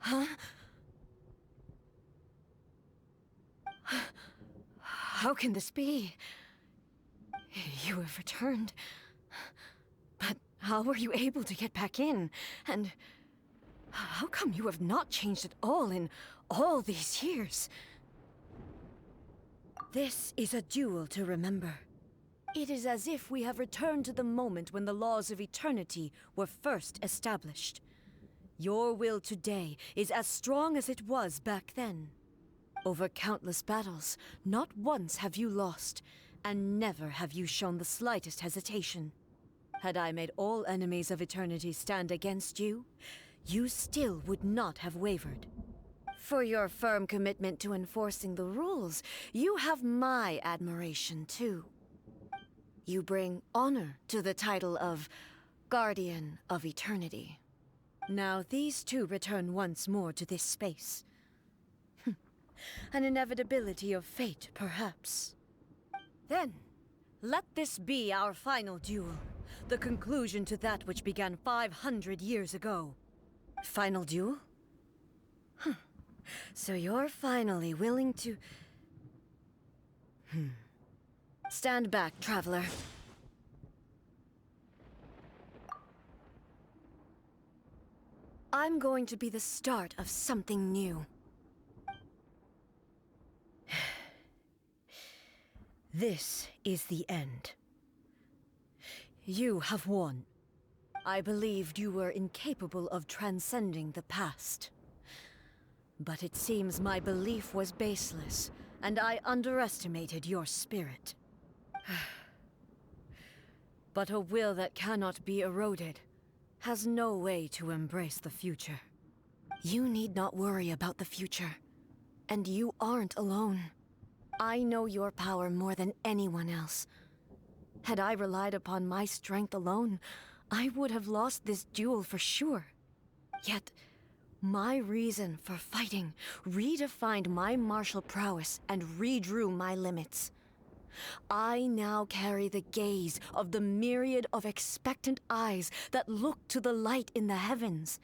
Huh? How can this be? You have returned. But how were you able to get back in? And how come you have not changed at all in all these years? This is a duel to remember. It is as if we have returned to the moment when the laws of eternity were first established. Your will today is as strong as it was back then. Over countless battles, not once have you lost, and never have you shown the slightest hesitation. Had I made all enemies of eternity stand against you, you still would not have wavered. For your firm commitment to enforcing the rules, you have my admiration too. You bring honor to the title of Guardian of Eternity. Now these two return once more to this space. An inevitability of fate, perhaps. Then, let this be our final duel. The conclusion to that which began 500 years ago. Final duel? So you're finally willing to... Stand back, traveler. I'm going to be the start of something new. This is the end. You have won. I believed you were incapable of transcending the past. But it seems my belief was baseless, and I underestimated your spirit. But a will that cannot be eroded has no way to embrace the future. You need not worry about the future, and you aren't alone. I know your power more than anyone else. Had I relied upon my strength alone, I would have lost this duel for sure. Yet, my reason for fighting redefined my martial prowess and redrew my limits. I now carry the gaze of the myriad of expectant eyes that look to the light in the heavens.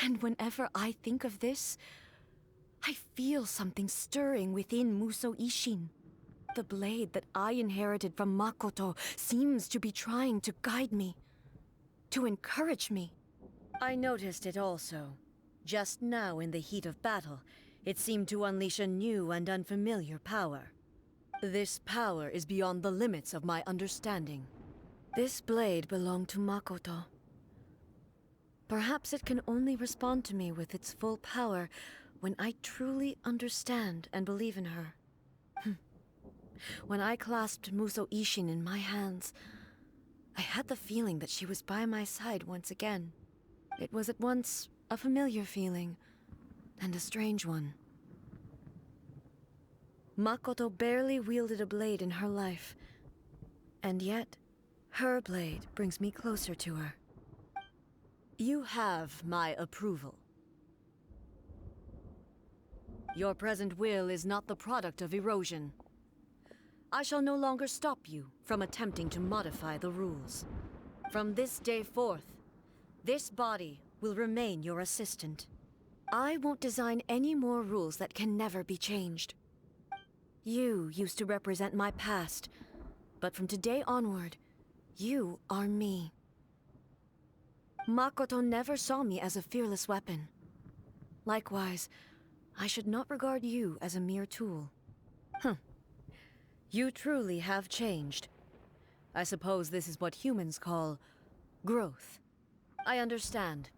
And whenever I think of this, I feel something stirring within Musou Ishin. The blade that I inherited from Makoto seems to be trying to guide me, to encourage me. I noticed it also. Just now in the heat of battle, it seemed to unleash a new and unfamiliar power. This power is beyond the limits of my understanding. This blade belonged to Makoto. Perhaps it can only respond to me with its full power when I truly understand and believe in her. When I clasped Musou Ishin in my hands, I had the feeling that she was by my side once again. It was at once a familiar feeling and a strange one. Makoto barely wielded a blade in her life, and yet her blade brings me closer to her. You have my approval. Your present will is not the product of erosion. I shall no longer stop you from attempting to modify the rules. From this day forth, this body will remain your assistant. I won't design any more rules that can never be changed. You used to represent my past, but from today onward, you are me. Makoto never saw me as a fearless weapon. Likewise, I should not regard you as a mere tool. You truly have changed. I suppose this is what humans call growth. I understand.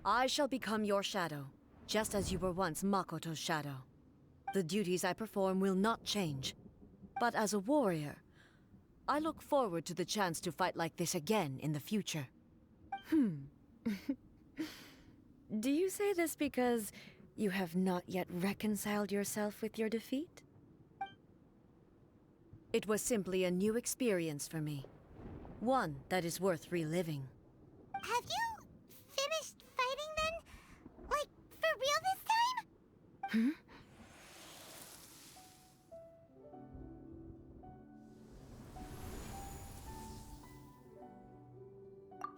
I shall become your shadow, just as you were once Makoto's shadow. The duties I perform will not change. But as a warrior, I look forward to the chance to fight like this again in the future. Do you say this because you have not yet reconciled yourself with your defeat? It was simply a new experience for me. One that is worth reliving. Have you finished fighting then? Like, for real this time?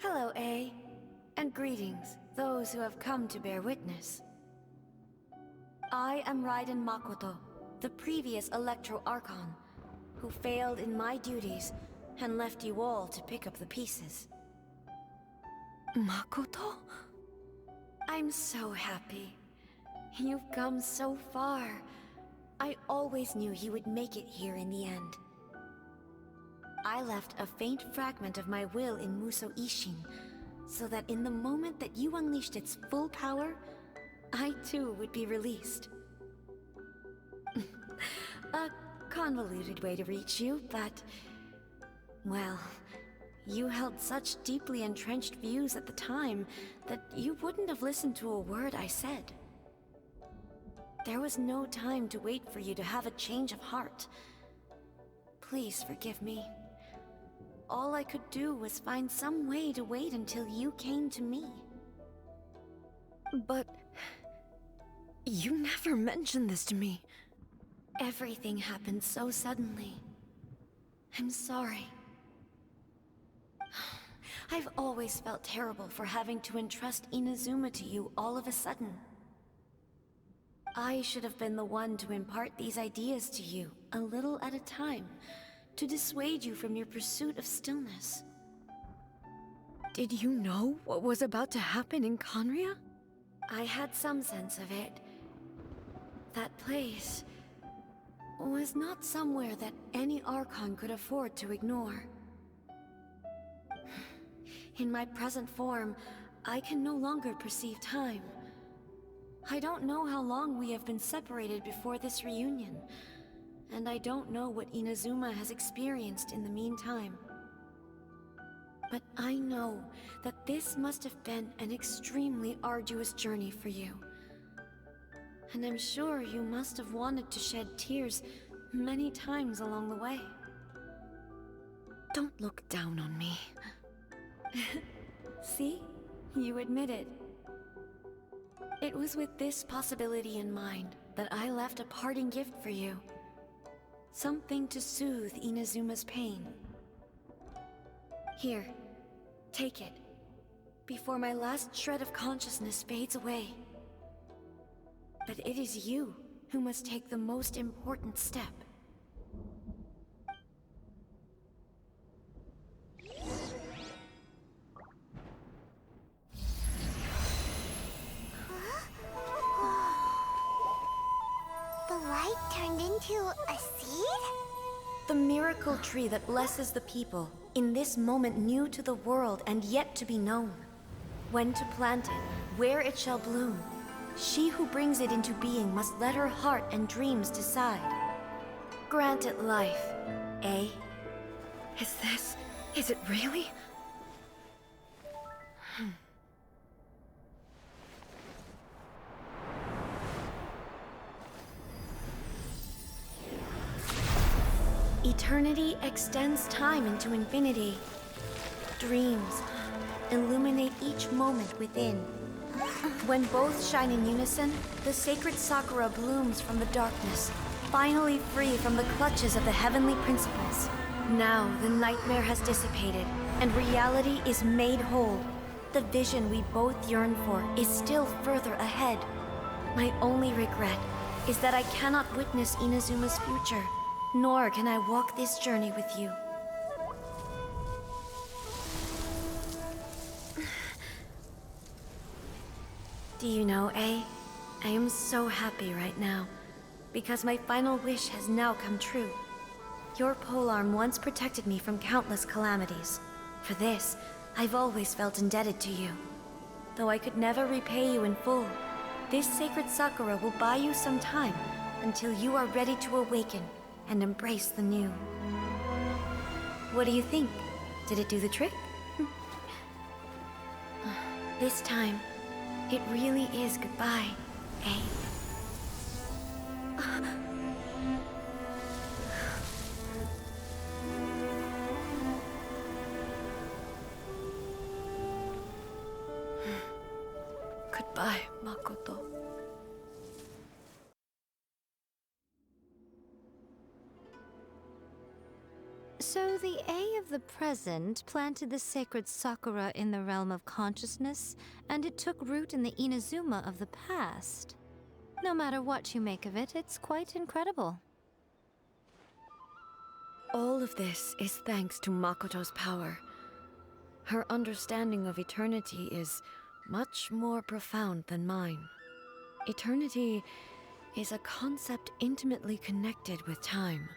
Hello, A. And greetings, those who have come to bear witness. I am Raiden Makoto, the previous Electro Archon, who failed in my duties and left you all to pick up the pieces. Makoto? I'm so happy. You've come so far. I always knew you would make it here in the end. I left a faint fragment of my will in Musou Ishin, so that in the moment that you unleashed its full power, I too would be released. A convoluted way to reach you, but... well, You held such deeply entrenched views at the time that you wouldn't have listened to a word I said. There was no time to wait for you to have a change of heart. Please forgive me. All I could do was find some way to wait until you came to me. But you never mentioned this to me. Everything happened so suddenly. I'm sorry. I've always felt terrible for having to entrust Inazuma to you all of a sudden. I should have been the one to impart these ideas to you, a little at a time, to dissuade you from your pursuit of stillness. Did you know what was about to happen in Conria? I had some sense of it. That place was not somewhere that any Archon could afford to ignore. In my present form, I can no longer perceive time. I don't know how long we have been separated before this reunion, and I don't know what Inazuma has experienced in the meantime. But I know that this must have been an extremely arduous journey for you. And I'm sure you must have wanted to shed tears many times along the way. Don't look down on me. See? You admit it. It was with this possibility in mind that I left a parting gift for you. Something to soothe Inazuma's pain. Here, take it, before my last shred of consciousness fades away. But it is you who must take the most important step. The light turned into a seed? The miracle tree that blesses the people, in this moment new to the world and yet to be known. When to plant it, where it shall bloom. She who brings it into being must let her heart and dreams decide. Grant it life, eh? Is it really? Eternity extends time into infinity. Dreams illuminate each moment within. When both shine in unison, the sacred Sakura blooms from the darkness, finally free from the clutches of the heavenly principles. Now the nightmare has dissipated, and reality is made whole. The vision we both yearn for is still further ahead. My only regret is that I cannot witness Inazuma's future, nor can I walk this journey with you. Do you know, I am so happy right now, because my final wish has now come true. Your polearm once protected me from countless calamities. For this, I've always felt indebted to you. Though I could never repay you in full, this sacred Sakura will buy you some time until you are ready to awaken and embrace the new. What do you think? Did it do the trick? This time, it really is goodbye, eh? Goodbye, Makoto. So the A of the present planted the sacred Sakura in the realm of consciousness, and it took root in the Inazuma of the past. No matter what you make of it, it's quite incredible. All of this is thanks to Makoto's power. Her understanding of eternity is much more profound than mine. Eternity is a concept intimately connected with time.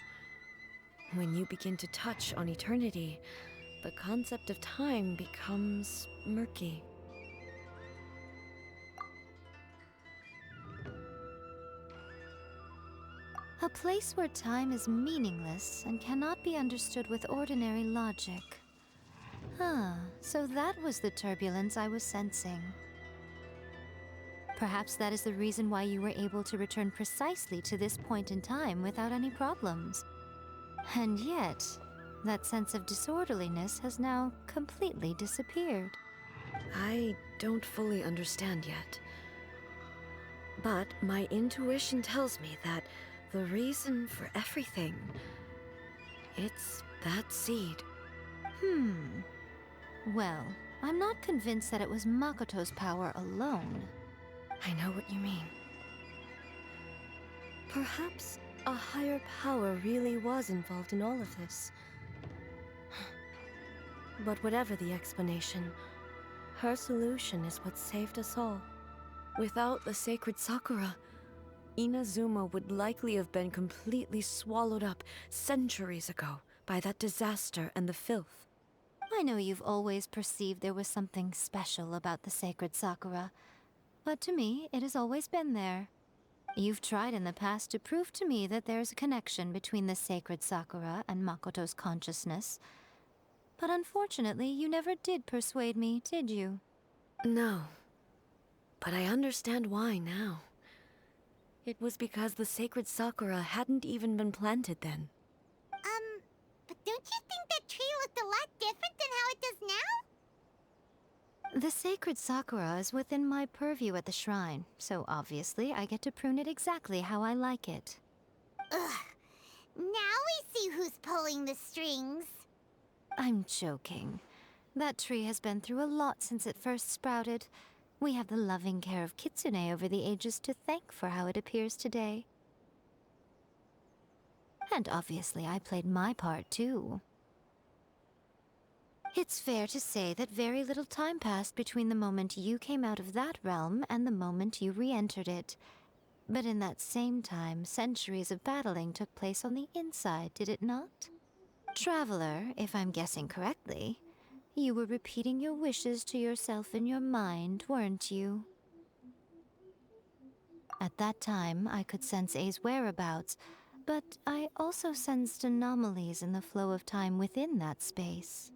When you begin to touch on eternity, the concept of time becomes murky. A place where time is meaningless and cannot be understood with ordinary logic. So that was the turbulence I was sensing. Perhaps that is the reason why you were able to return precisely to this point in time without any problems. And yet, that sense of disorderliness has now completely disappeared. I don't fully understand yet. But my intuition tells me that the reason for everything, it's that seed. Well, I'm not convinced that it was Makoto's power alone. I know what you mean. Perhaps a higher power really was involved in all of this. But whatever the explanation, her solution is what saved us all. Without the sacred Sakura, Inazuma would likely have been completely swallowed up centuries ago by that disaster and the filth. I know you've always perceived there was something special about the sacred Sakura, but to me, it has always been there. You've tried in the past to prove to me that there's a connection between the sacred Sakura and Makoto's consciousness, but unfortunately, you never did persuade me, did you? No. But I understand why now. It was because the sacred Sakura hadn't even been planted then. But don't you think that tree looked a lot different than how it does now? The sacred Sakura is within my purview at the shrine, so obviously I get to prune it exactly how I like it. Ugh. Now we see who's pulling the strings. I'm joking. That tree has been through a lot since it first sprouted. We have the loving care of Kitsune over the ages to thank for how it appears today. And obviously I played my part too. It's fair to say that very little time passed between the moment you came out of that realm and the moment you re-entered it. But in that same time, centuries of battling took place on the inside, did it not? Traveler, if I'm guessing correctly, you were repeating your wishes to yourself in your mind, weren't you? At that time, I could sense A's whereabouts, but I also sensed anomalies in the flow of time within that space.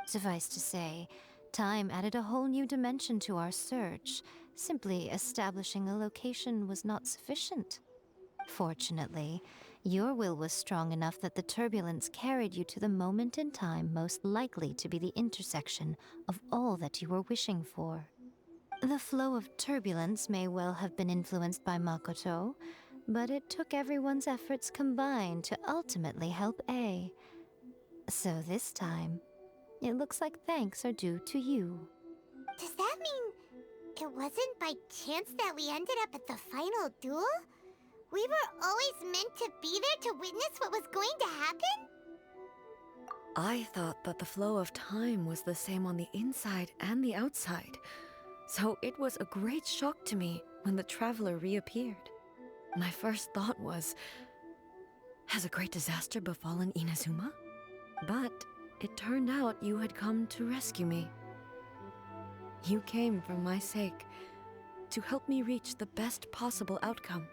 Suffice to say, time added a whole new dimension to our search. Simply establishing a location was not sufficient. Fortunately, your will was strong enough that the turbulence carried you to the moment in time most likely to be the intersection of all that you were wishing for. The flow of turbulence may well have been influenced by Makoto, but it took everyone's efforts combined to ultimately help A. So this time, it looks like thanks are due to you. Does that mean it wasn't by chance that we ended up at the final duel? We were always meant to be there to witness what was going to happen? I thought that the flow of time was the same on the inside and the outside, so it was a great shock to me when the traveler reappeared. My first thought was, has a great disaster befallen Inazuma? But it turned out you had come to rescue me. You came for my sake, to help me reach the best possible outcome.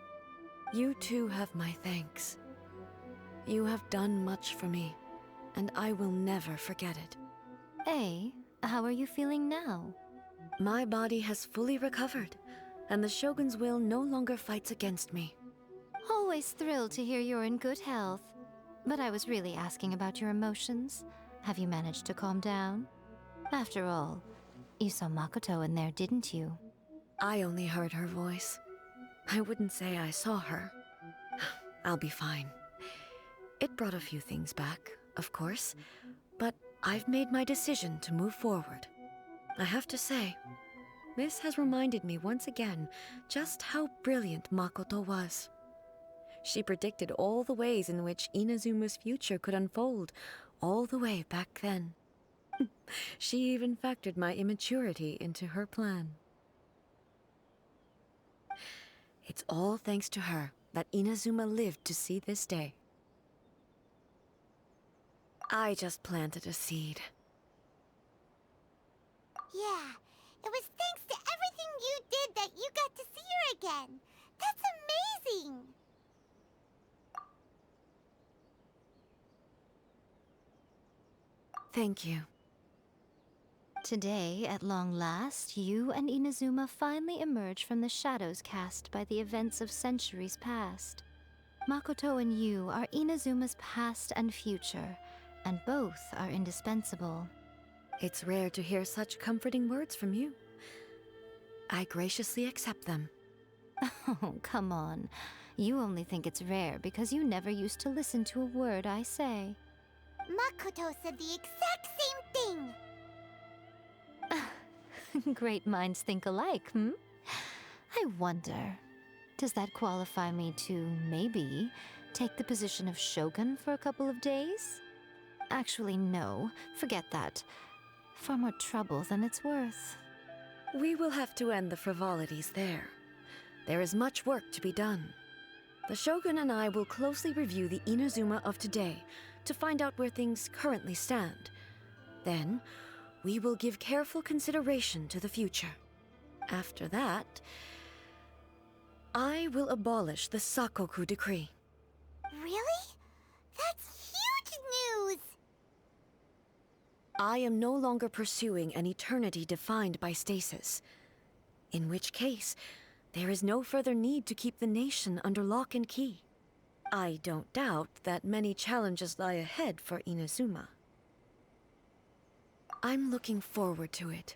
You too have my thanks. You have done much for me, and I will never forget it. A, how are you feeling now? My body has fully recovered, and the Shogun's will no longer fights against me. Always thrilled to hear you're in good health. But I was really asking about your emotions. Have you managed to calm down? After all, you saw Makoto in there, didn't you? I only heard her voice. I wouldn't say I saw her. I'll be fine. It brought a few things back, of course, but I've made my decision to move forward. I have to say, this has reminded me once again just how brilliant Makoto was. She predicted all the ways in which Inazuma's future could unfold, all the way back then. She even factored my immaturity into her plan. It's all thanks to her that Inazuma lived to see this day. I just planted a seed. Yeah, it was thanks to everything you did that you got to see her again. That's amazing! Thank you. Today, at long last, you and Inazuma finally emerge from the shadows cast by the events of centuries past. Makoto and you are Inazuma's past and future, and both are indispensable. It's rare to hear such comforting words from you. I graciously accept them. Oh, come on. You only think it's rare because you never used to listen to a word I say. Makoto said the exact same thing! Great minds think alike, hmm? I wonder, does that qualify me to, maybe, take the position of Shogun for a couple of days? Actually, no. Forget that. Far more trouble than it's worth. We will have to end the frivolities there. There is much work to be done. The Shogun and I will closely review the Inazuma of today to find out where things currently stand. Then, we will give careful consideration to the future. After that, I will abolish the Sakoku decree. Really? That's huge news! I am no longer pursuing an eternity defined by stasis. In which case, there is no further need to keep the nation under lock and key. I don't doubt that many challenges lie ahead for Inazuma. I'm looking forward to it.